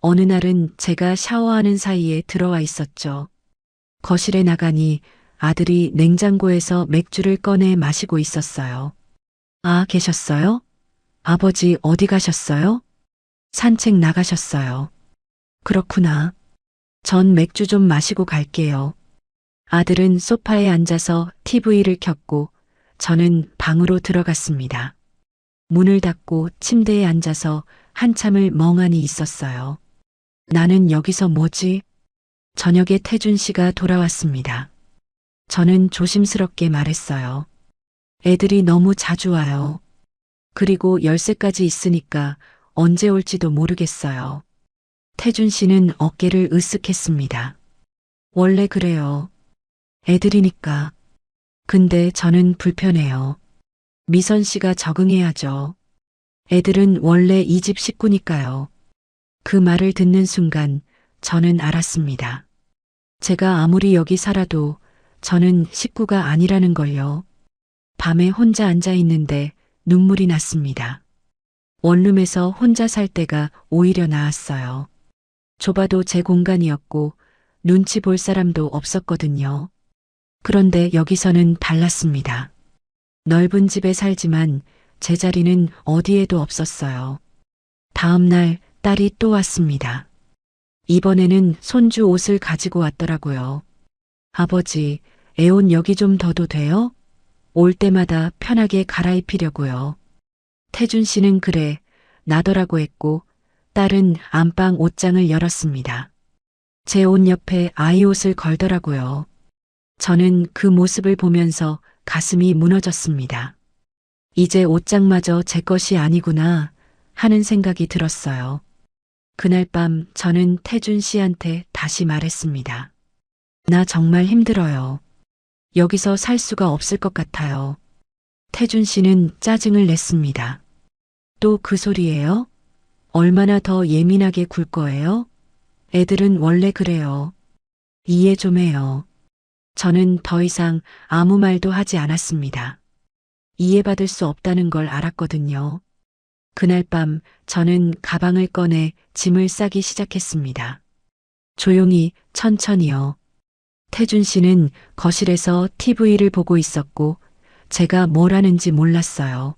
어느 날은 제가 샤워하는 사이에 들어와 있었죠. 거실에 나가니 아들이 냉장고에서 맥주를 꺼내 마시고 있었어요. 아, 계셨어요? 아버지 어디 가셨어요? 산책 나가셨어요. 그렇구나. 전 맥주 좀 마시고 갈게요. 아들은 소파에 앉아서 TV를 켰고 저는 방으로 들어갔습니다. 문을 닫고 침대에 앉아서 한참을 멍하니 있었어요. 나는 여기서 뭐지? 저녁에 태준 씨가 돌아왔습니다. 저는 조심스럽게 말했어요. 애들이 너무 자주 와요. 그리고 열쇠까지 있으니까 언제 올지도 모르겠어요. 태준 씨는 어깨를 으쓱했습니다. 원래 그래요. 애들이니까. 근데 저는 불편해요. 미선 씨가 적응해야죠. 애들은 원래 이 집 식구니까요. 그 말을 듣는 순간 저는 알았습니다. 제가 아무리 여기 살아도 저는 식구가 아니라는 걸요. 밤에 혼자 앉아 있는데 눈물이 났습니다. 원룸에서 혼자 살 때가 오히려 나았어요. 좁아도 제 공간이었고 눈치 볼 사람도 없었거든요. 그런데 여기서는 달랐습니다. 넓은 집에 살지만 제 자리는 어디에도 없었어요. 다음 날 딸이 또 왔습니다. 이번에는 손주 옷을 가지고 왔더라고요. 아버지, 애 옷 여기 좀 둬도 돼요? 올 때마다 편하게 갈아입히려고요. 태준 씨는 그래, 나더라고 했고, 딸은 안방 옷장을 열었습니다. 제 옷 옆에 아이 옷을 걸더라고요. 저는 그 모습을 보면서 가슴이 무너졌습니다. 이제 옷장마저 제 것이 아니구나 하는 생각이 들었어요. 그날 밤 저는 태준 씨한테 다시 말했습니다. 나 정말 힘들어요. 여기서 살 수가 없을 것 같아요. 태준 씨는 짜증을 냈습니다. 또 그 소리예요? 얼마나 더 예민하게 굴 거예요? 애들은 원래 그래요. 이해 좀 해요. 저는 더 이상 아무 말도 하지 않았습니다. 이해받을 수 없다는 걸 알았거든요. 그날 밤 저는 가방을 꺼내 짐을 싸기 시작했습니다. 조용히 천천히요. 태준 씨는 거실에서 TV를 보고 있었고 제가 뭘 하는지 몰랐어요.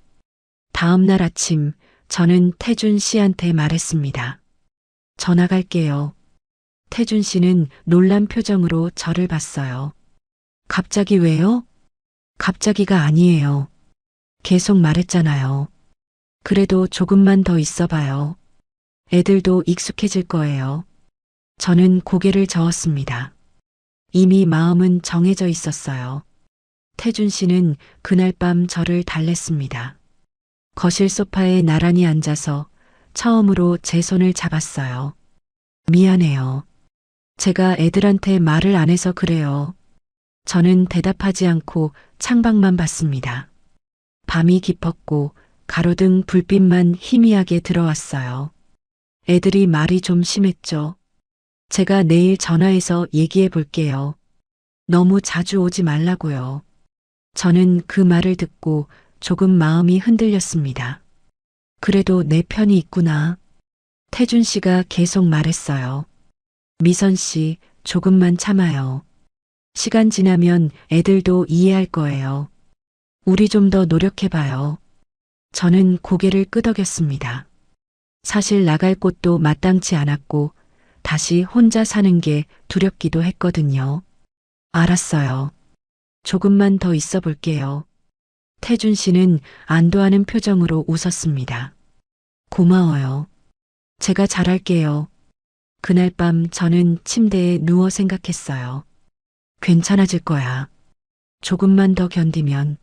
다음 날 아침 저는 태준 씨한테 말했습니다. 전화 갈게요. 태준 씨는 놀란 표정으로 저를 봤어요. 갑자기 왜요? 갑자기가 아니에요. 계속 말했잖아요. 그래도 조금만 더 있어봐요. 애들도 익숙해질 거예요. 저는 고개를 저었습니다. 이미 마음은 정해져 있었어요. 태준 씨는 그날 밤 저를 달랬습니다. 거실 소파에 나란히 앉아서 처음으로 제 손을 잡았어요. 미안해요. 제가 애들한테 말을 안 해서 그래요. 저는 대답하지 않고 창밖만 봤습니다. 밤이 깊었고 가로등 불빛만 희미하게 들어왔어요. 애들이 말이 좀 심했죠. 제가 내일 전화해서 얘기해 볼게요. 너무 자주 오지 말라고요. 저는 그 말을 듣고 조금 마음이 흔들렸습니다. 그래도 내 편이 있구나. 태준 씨가 계속 말했어요. 미선 씨, 조금만 참아요. 시간 지나면 애들도 이해할 거예요. 우리 좀 더 노력해봐요. 저는 고개를 끄덕였습니다. 사실 나갈 곳도 마땅치 않았고 다시 혼자 사는 게 두렵기도 했거든요. 알았어요. 조금만 더 있어 볼게요. 태준 씨는 안도하는 표정으로 웃었습니다. 고마워요. 제가 잘할게요. 그날 밤 저는 침대에 누워 생각했어요. 괜찮아질 거야. 조금만 더 견디면.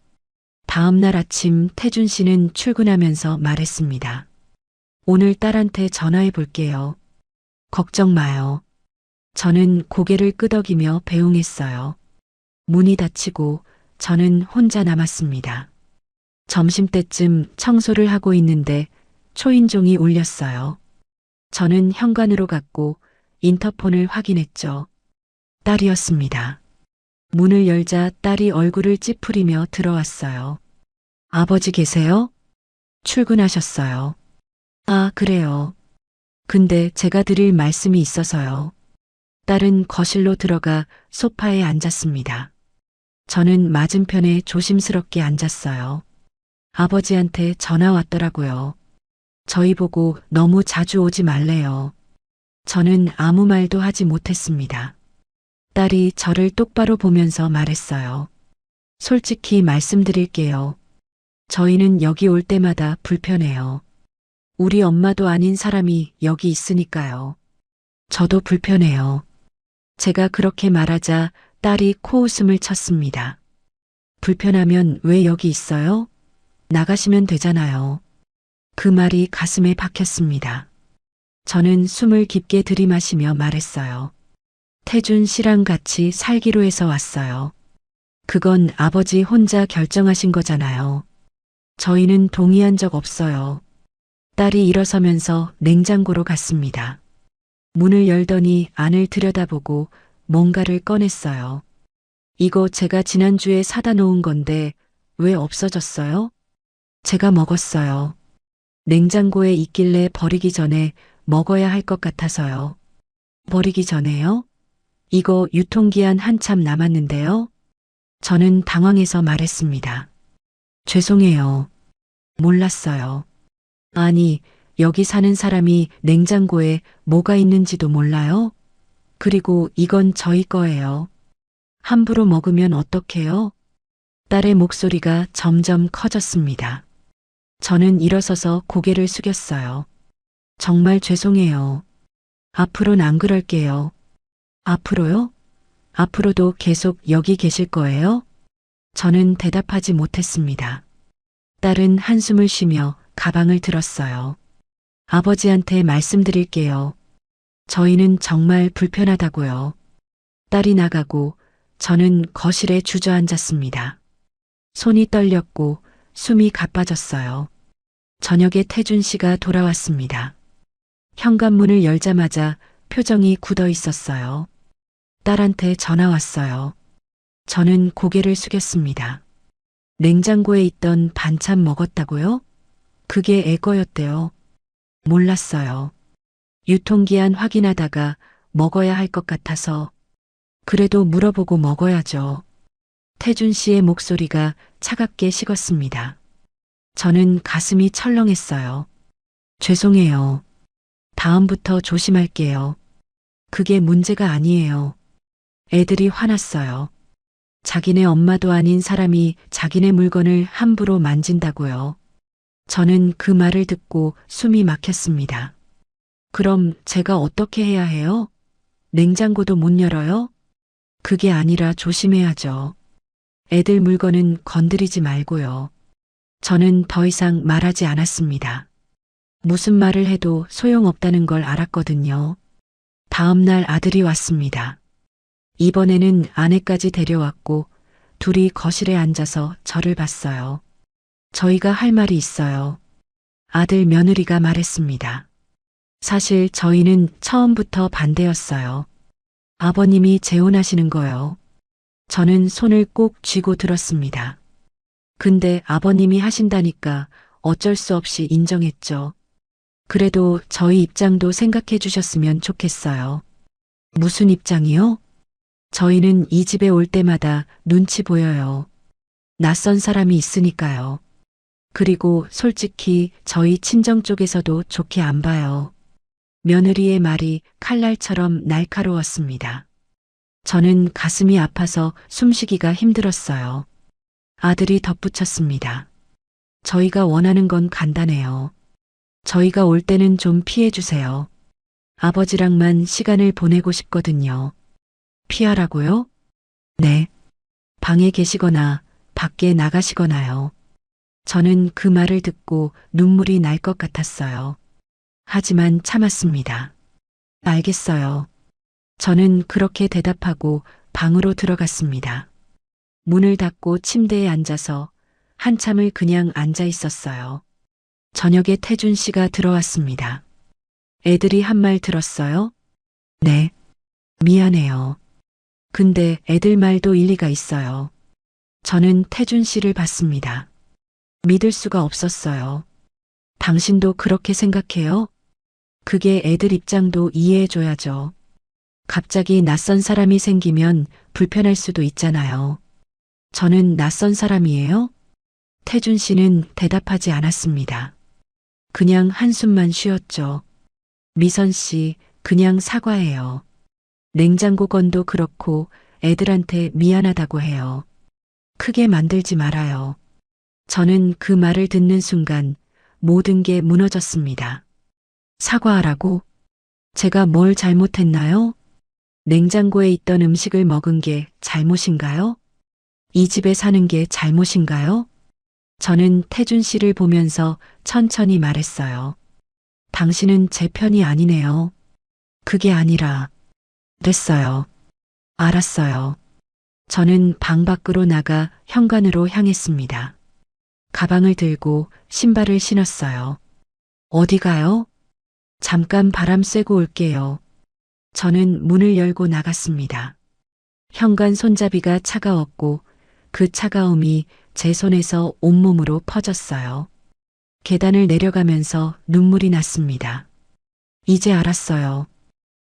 다음 날 아침 태준 씨는 출근하면서 말했습니다. 오늘 딸한테 전화해 볼게요. 걱정 마요. 저는 고개를 끄덕이며 배웅했어요. 문이 닫히고 저는 혼자 남았습니다. 점심때쯤 청소를 하고 있는데 초인종이 울렸어요. 저는 현관으로 갔고 인터폰을 확인했죠. 딸이었습니다. 문을 열자 딸이 얼굴을 찌푸리며 들어왔어요. 아버지 계세요? 출근하셨어요. 아, 그래요. 근데 제가 드릴 말씀이 있어서요. 딸은 거실로 들어가 소파에 앉았습니다. 저는 맞은편에 조심스럽게 앉았어요. 아버지한테 전화 왔더라고요. 저희 보고 너무 자주 오지 말래요. 저는 아무 말도 하지 못했습니다. 딸이 저를 똑바로 보면서 말했어요. 솔직히 말씀드릴게요. 저희는 여기 올 때마다 불편해요. 우리 엄마도 아닌 사람이 여기 있으니까요. 저도 불편해요. 제가 그렇게 말하자 딸이 코웃음을 쳤습니다. 불편하면 왜 여기 있어요? 나가시면 되잖아요. 그 말이 가슴에 박혔습니다. 저는 숨을 깊게 들이마시며 말했어요. 태준 씨랑 같이 살기로 해서 왔어요. 그건 아버지 혼자 결정하신 거잖아요. 저희는 동의한 적 없어요. 딸이 일어서면서 냉장고로 갔습니다. 문을 열더니 안을 들여다보고 뭔가를 꺼냈어요. 이거 제가 지난주에 사다 놓은 건데 왜 없어졌어요? 제가 먹었어요. 냉장고에 있길래 버리기 전에 먹어야 할 것 같아서요. 버리기 전에요? 이거 유통기한 한참 남았는데요? 저는 당황해서 말했습니다. 죄송해요. 몰랐어요. 아니, 여기 사는 사람이 냉장고에 뭐가 있는지도 몰라요? 그리고 이건 저희 거예요. 함부로 먹으면 어떡해요? 딸의 목소리가 점점 커졌습니다. 저는 일어서서 고개를 숙였어요. 정말 죄송해요. 앞으로는 안 그럴게요. 앞으로요? 앞으로도 계속 여기 계실 거예요? 저는 대답하지 못했습니다. 딸은 한숨을 쉬며 가방을 들었어요. 아버지한테 말씀드릴게요. 저희는 정말 불편하다고요. 딸이 나가고 저는 거실에 주저앉았습니다. 손이 떨렸고 숨이 가빠졌어요. 저녁에 태준 씨가 돌아왔습니다. 현관문을 열자마자 표정이 굳어 있었어요. 딸한테 전화 왔어요. 저는 고개를 숙였습니다. 냉장고에 있던 반찬 먹었다고요? 그게 애 거였대요. 몰랐어요. 유통기한 확인하다가 먹어야 할 것 같아서. 그래도 물어보고 먹어야죠. 태준 씨의 목소리가 차갑게 식었습니다. 저는 가슴이 철렁했어요. 죄송해요. 다음부터 조심할게요. 그게 문제가 아니에요. 애들이 화났어요. 자기네 엄마도 아닌 사람이 자기네 물건을 함부로 만진다고요. 저는 그 말을 듣고 숨이 막혔습니다. 그럼 제가 어떻게 해야 해요? 냉장고도 못 열어요? 그게 아니라 조심해야죠. 애들 물건은 건드리지 말고요. 저는 더 이상 말하지 않았습니다. 무슨 말을 해도 소용없다는 걸 알았거든요. 다음 날 아들이 왔습니다. 이번에는 아내까지 데려왔고 둘이 거실에 앉아서 저를 봤어요. 저희가 할 말이 있어요. 아들 며느리가 말했습니다. 사실 저희는 처음부터 반대였어요. 아버님이 재혼하시는 거요. 저는 손을 꼭 쥐고 들었습니다. 근데 아버님이 하신다니까 어쩔 수 없이 인정했죠. 그래도 저희 입장도 생각해 주셨으면 좋겠어요. 무슨 입장이요? 저희는 이 집에 올 때마다 눈치 보여요. 낯선 사람이 있으니까요. 그리고 솔직히 저희 친정 쪽에서도 좋게 안 봐요. 며느리의 말이 칼날처럼 날카로웠습니다. 저는 가슴이 아파서 숨쉬기가 힘들었어요. 아들이 덧붙였습니다. 저희가 원하는 건 간단해요. 저희가 올 때는 좀 피해 주세요. 아버지랑만 시간을 보내고 싶거든요. 피하라고요? 네. 방에 계시거나 밖에 나가시거나요. 저는 그 말을 듣고 눈물이 날 것 같았어요. 하지만 참았습니다. 알겠어요. 저는 그렇게 대답하고 방으로 들어갔습니다. 문을 닫고 침대에 앉아서 한참을 그냥 앉아 있었어요. 저녁에 태준 씨가 들어왔습니다. 애들이 한 말 들었어요? 네. 미안해요. 근데 애들 말도 일리가 있어요. 저는 태준 씨를 봤습니다. 믿을 수가 없었어요. 당신도 그렇게 생각해요? 그게 애들 입장도 이해해줘야죠. 갑자기 낯선 사람이 생기면 불편할 수도 있잖아요. 저는 낯선 사람이에요? 태준 씨는 대답하지 않았습니다. 그냥 한숨만 쉬었죠. 미선 씨, 그냥 사과해요. 냉장고 건도 그렇고 애들한테 미안하다고 해요. 크게 만들지 말아요. 저는 그 말을 듣는 순간 모든 게 무너졌습니다. 사과하라고? 제가 뭘 잘못했나요? 냉장고에 있던 음식을 먹은 게 잘못인가요? 이 집에 사는 게 잘못인가요? 저는 태준 씨를 보면서 천천히 말했어요. 당신은 제 편이 아니네요. 그게 아니라, 그랬어요. 알았어요. 저는 방 밖으로 나가 현관으로 향했습니다. 가방을 들고 신발을 신었어요. 어디 가요? 잠깐 바람 쐬고 올게요. 저는 문을 열고 나갔습니다. 현관 손잡이가 차가웠고 그 차가움이 제 손에서 온몸으로 퍼졌어요. 계단을 내려가면서 눈물이 났습니다. 이제 알았어요.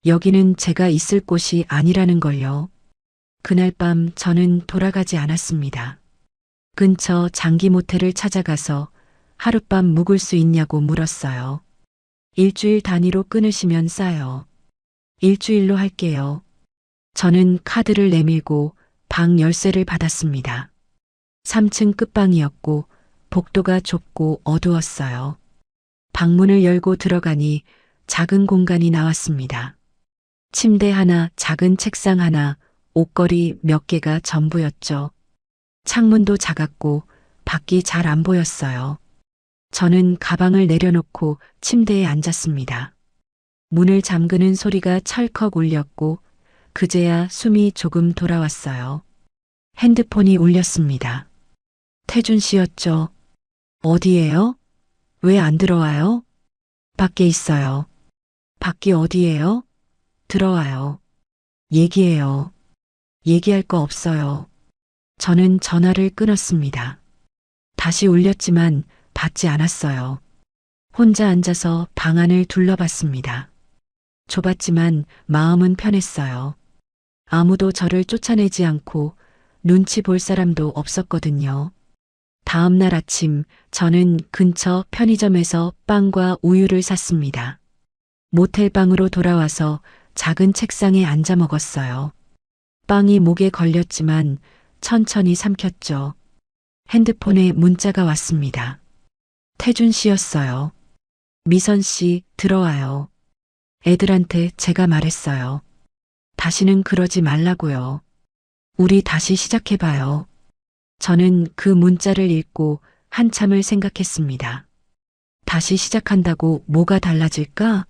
여기는 제가 있을 곳이 아니라는 걸요. 그날 밤 저는 돌아가지 않았습니다. 근처 장기 모텔을 찾아가서 하룻밤 묵을 수 있냐고 물었어요. 일주일 단위로 끊으시면 싸요. 일주일로 할게요. 저는 카드를 내밀고 방 열쇠를 받았습니다. 3층 끝방이었고 복도가 좁고 어두웠어요. 방문을 열고 들어가니 작은 공간이 나왔습니다. 침대 하나, 작은 책상 하나, 옷걸이 몇 개가 전부였죠. 창문도 작았고 밖이 잘 안 보였어요. 저는 가방을 내려놓고 침대에 앉았습니다. 문을 잠그는 소리가 철컥 울렸고 그제야 숨이 조금 돌아왔어요. 핸드폰이 울렸습니다. 태준 씨였죠. 어디예요? 왜 안 들어와요? 밖에 있어요. 밖이 어디예요? 들어와요. 얘기해요. 얘기할 거 없어요. 저는 전화를 끊었습니다. 다시 울렸지만 받지 않았어요. 혼자 앉아서 방 안을 둘러봤습니다. 좁았지만 마음은 편했어요. 아무도 저를 쫓아내지 않고 눈치 볼 사람도 없었거든요. 다음 날 아침 저는 근처 편의점에서 빵과 우유를 샀습니다. 모텔 방으로 돌아와서 작은 책상에 앉아 먹었어요. 빵이 목에 걸렸지만 천천히 삼켰죠. 핸드폰에 문자가 왔습니다. 태준 씨였어요. 미선 씨, 들어와요. 애들한테 제가 말했어요. 다시는 그러지 말라고요. 우리 다시 시작해봐요. 저는 그 문자를 읽고 한참을 생각했습니다. 다시 시작한다고 뭐가 달라질까?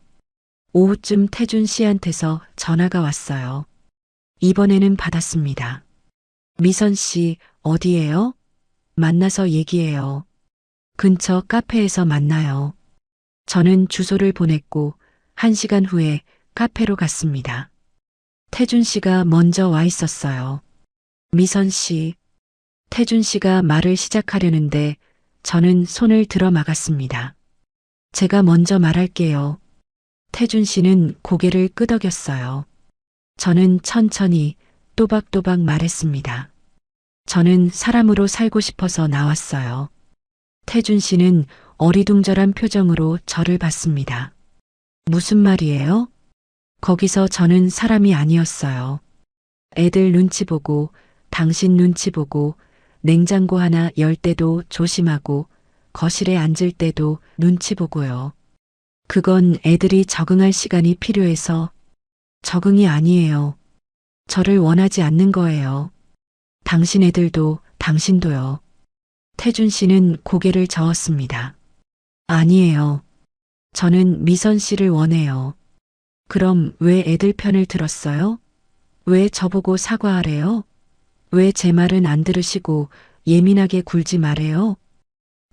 오후쯤 태준 씨한테서 전화가 왔어요. 이번에는 받았습니다. 미선 씨, 어디예요? 만나서 얘기해요. 근처 카페에서 만나요. 저는 주소를 보냈고 1시간 후에 카페로 갔습니다. 태준 씨가 먼저 와 있었어요. 미선 씨. 태준 씨가 말을 시작하려는데 저는 손을 들어 막았습니다. 제가 먼저 말할게요. 태준 씨는 고개를 끄덕였어요. 저는 천천히 또박또박 말했습니다. 저는 사람으로 살고 싶어서 나왔어요. 태준 씨는 어리둥절한 표정으로 저를 봤습니다. 무슨 말이에요? 거기서 저는 사람이 아니었어요. 애들 눈치 보고, 당신 눈치 보고, 냉장고 하나 열 때도 조심하고, 거실에 앉을 때도 눈치 보고요. 그건 애들이 적응할 시간이 필요해서 적응이 아니에요. 저를 원하지 않는 거예요. 당신 애들도 당신도요. 태준 씨는 고개를 저었습니다. 아니에요. 저는 미선 씨를 원해요. 그럼 왜 애들 편을 들었어요? 왜 저보고 사과하래요? 왜 제 말은 안 들으시고 예민하게 굴지 말래요?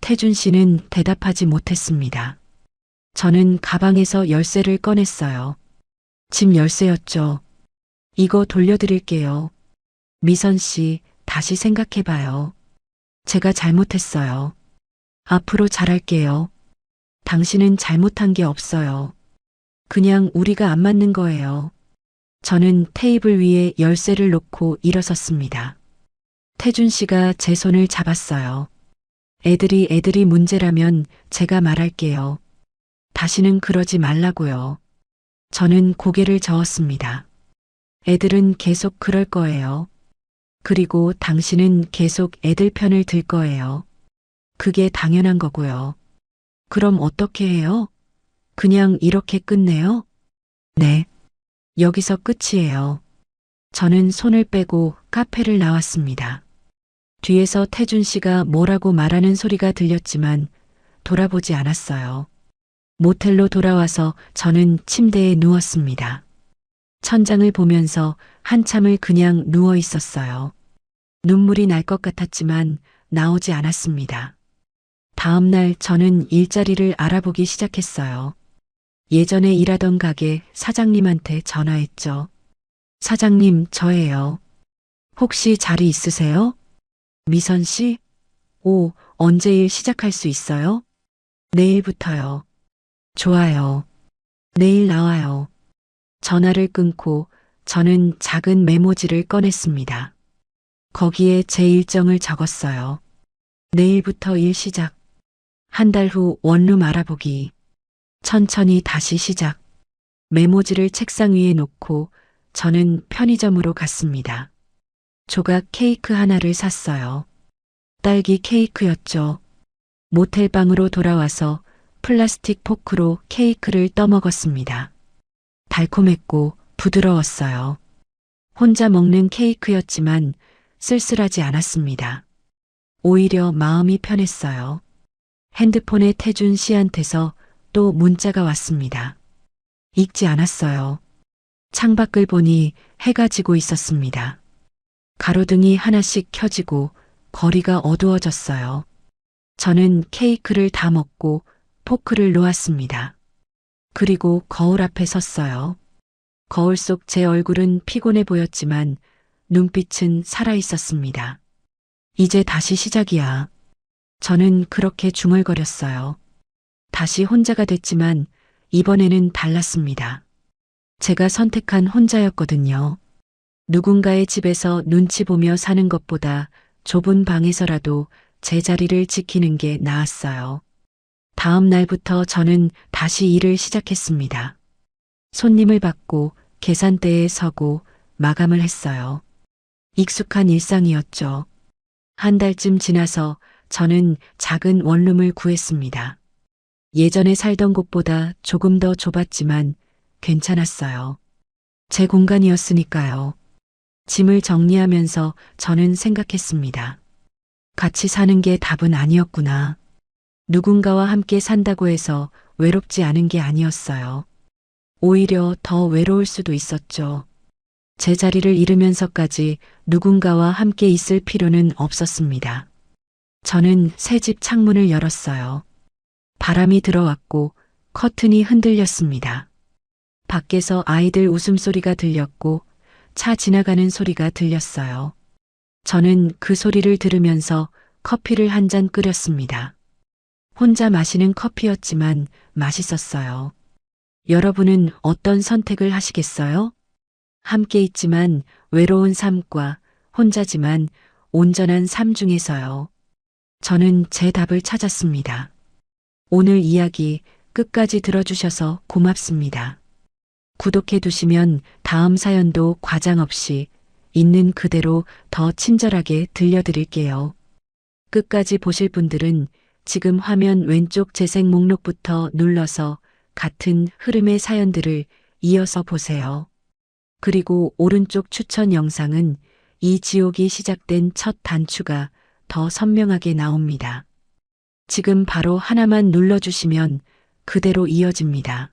태준 씨는 대답하지 못했습니다. 저는 가방에서 열쇠를 꺼냈어요. 집 열쇠였죠. 이거 돌려드릴게요. 미선 씨, 다시 생각해봐요. 제가 잘못했어요. 앞으로 잘할게요. 당신은 잘못한 게 없어요. 그냥 우리가 안 맞는 거예요. 저는 테이블 위에 열쇠를 놓고 일어섰습니다. 태준 씨가 제 손을 잡았어요. 애들이 문제라면 제가 말할게요. 다시는 그러지 말라고요. 저는 고개를 저었습니다. 애들은 계속 그럴 거예요. 그리고 당신은 계속 애들 편을 들 거예요. 그게 당연한 거고요. 그럼 어떻게 해요? 그냥 이렇게 끝내요? 네. 여기서 끝이에요. 저는 손을 빼고 카페를 나왔습니다. 뒤에서 태준 씨가 뭐라고 말하는 소리가 들렸지만 돌아보지 않았어요. 모텔로 돌아와서 저는 침대에 누웠습니다. 천장을 보면서 한참을 그냥 누워 있었어요. 눈물이 날 것 같았지만 나오지 않았습니다. 다음 날 저는 일자리를 알아보기 시작했어요. 예전에 일하던 가게 사장님한테 전화했죠. 사장님, 저예요. 혹시 자리 있으세요? 미선 씨? 오, 언제 일 시작할 수 있어요? 내일부터요. 좋아요. 내일 나와요. 전화를 끊고 저는 작은 메모지를 꺼냈습니다. 거기에 제 일정을 적었어요. 내일부터 일 시작. 한 달 후 원룸 알아보기. 천천히 다시 시작. 메모지를 책상 위에 놓고 저는 편의점으로 갔습니다. 조각 케이크 하나를 샀어요. 딸기 케이크였죠. 모텔방으로 돌아와서 플라스틱 포크로 케이크를 떠먹었습니다. 달콤했고 부드러웠어요. 혼자 먹는 케이크였지만 쓸쓸하지 않았습니다. 오히려 마음이 편했어요. 핸드폰에 태준 씨한테서 또 문자가 왔습니다. 읽지 않았어요. 창밖을 보니 해가 지고 있었습니다. 가로등이 하나씩 켜지고 거리가 어두워졌어요. 저는 케이크를 다 먹고 포크를 놓았습니다. 그리고 거울 앞에 섰어요. 거울 속 제 얼굴은 피곤해 보였지만 눈빛은 살아 있었습니다. 이제 다시 시작이야. 저는 그렇게 중얼거렸어요. 다시 혼자가 됐지만 이번에는 달랐습니다. 제가 선택한 혼자였거든요. 누군가의 집에서 눈치 보며 사는 것보다 좁은 방에서라도 제 자리를 지키는 게 나았어요. 다음 날부터 저는 다시 일을 시작했습니다. 손님을 받고 계산대에 서고 마감을 했어요. 익숙한 일상이었죠. 한 달쯤 지나서 저는 작은 원룸을 구했습니다. 예전에 살던 곳보다 조금 더 좁았지만 괜찮았어요. 제 공간이었으니까요. 짐을 정리하면서 저는 생각했습니다. 같이 사는 게 답은 아니었구나. 누군가와 함께 산다고 해서 외롭지 않은 게 아니었어요. 오히려 더 외로울 수도 있었죠. 제 자리를 잃으면서까지 누군가와 함께 있을 필요는 없었습니다. 저는 새 집 창문을 열었어요. 바람이 들어왔고 커튼이 흔들렸습니다. 밖에서 아이들 웃음소리가 들렸고 차 지나가는 소리가 들렸어요. 저는 그 소리를 들으면서 커피를 한 잔 끓였습니다. 혼자 마시는 커피였지만 맛있었어요. 여러분은 어떤 선택을 하시겠어요? 함께 있지만 외로운 삶과 혼자지만 온전한 삶 중에서요. 저는 제 답을 찾았습니다. 오늘 이야기 끝까지 들어주셔서 고맙습니다. 구독해 두시면 다음 사연도 과장 없이 있는 그대로 더 친절하게 들려드릴게요. 끝까지 보실 분들은 지금 화면 왼쪽 재생 목록부터 눌러서 같은 흐름의 사연들을 이어서 보세요. 그리고 오른쪽 추천 영상은 이 지옥이 시작된 첫 단추가 더 선명하게 나옵니다. 지금 바로 하나만 눌러주시면 그대로 이어집니다.